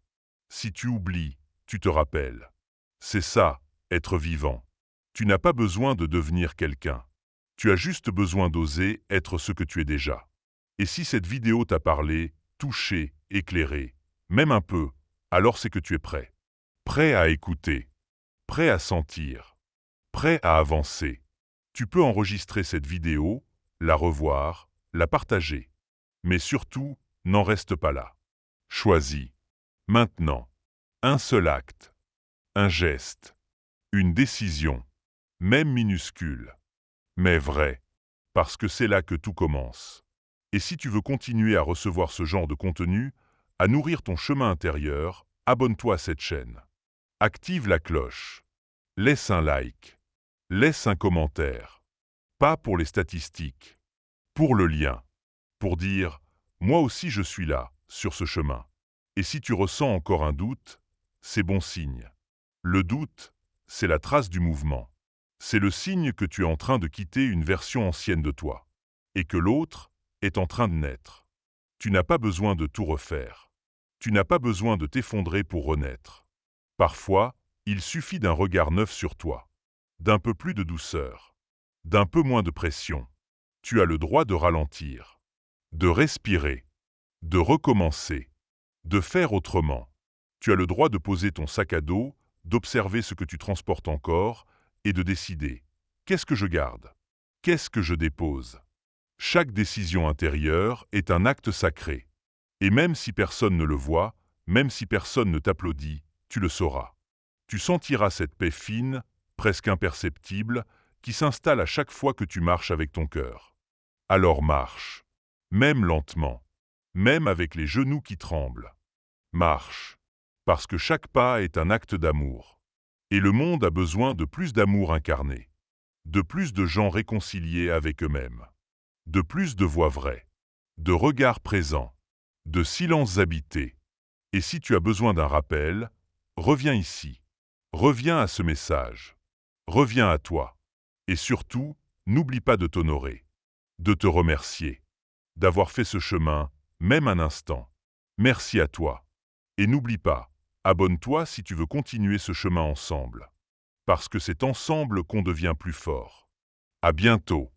Si tu oublies, tu te rappelles. C'est ça, être vivant. Tu n'as pas besoin de devenir quelqu'un. Tu as juste besoin d'oser être ce que tu es déjà. Et si cette vidéo t'a parlé, touché, éclairé, même un peu, alors c'est que tu es prêt. Prêt à écouter, prêt à sentir, prêt à avancer. Tu peux enregistrer cette vidéo, la revoir, la partager. Mais surtout, n'en reste pas là. Choisis. Maintenant. Un seul acte. Un geste. Une décision. Même minuscule. Mais vrai. Parce que c'est là que tout commence. Et si tu veux continuer à recevoir ce genre de contenu, à nourrir ton chemin intérieur, abonne-toi à cette chaîne. Active la cloche. Laisse un like. Laisse un commentaire. Pas pour les statistiques. Pour le lien. Pour dire « Moi aussi je suis là, sur ce chemin ». Et si tu ressens encore un doute, c'est bon signe. Le doute, c'est la trace du mouvement. C'est le signe que tu es en train de quitter une version ancienne de toi. Et que l'autre est en train de naître. Tu n'as pas besoin de tout refaire. Tu n'as pas besoin de t'effondrer pour renaître. Parfois, il suffit d'un regard neuf sur toi. D'un peu plus de douceur. D'un peu moins de pression. Tu as le droit de ralentir. De respirer. De recommencer. De faire autrement. Tu as le droit de poser ton sac à dos, d'observer ce que tu transportes encore et de décider. Qu'est-ce que je garde? Qu'est-ce que je dépose? Chaque décision intérieure est un acte sacré. Et même si personne ne le voit, même si personne ne t'applaudit, tu le sauras. Tu sentiras cette paix fine, presque imperceptible, qui s'installe à chaque fois que tu marches avec ton cœur. Alors marche. Même lentement. Même avec les genoux qui tremblent. Marche. Parce que chaque pas est un acte d'amour. Et le monde a besoin de plus d'amour incarné. De plus de gens réconciliés avec eux-mêmes. De plus de voix vraies. De regards présents. De silences habités. Et si tu as besoin d'un rappel, reviens ici. Reviens à ce message. Reviens à toi. Et surtout, n'oublie pas de t'honorer. De te remercier. D'avoir fait ce chemin, même un instant. Merci à toi. Et n'oublie pas, abonne-toi si tu veux continuer ce chemin ensemble. Parce que c'est ensemble qu'on devient plus fort. À bientôt.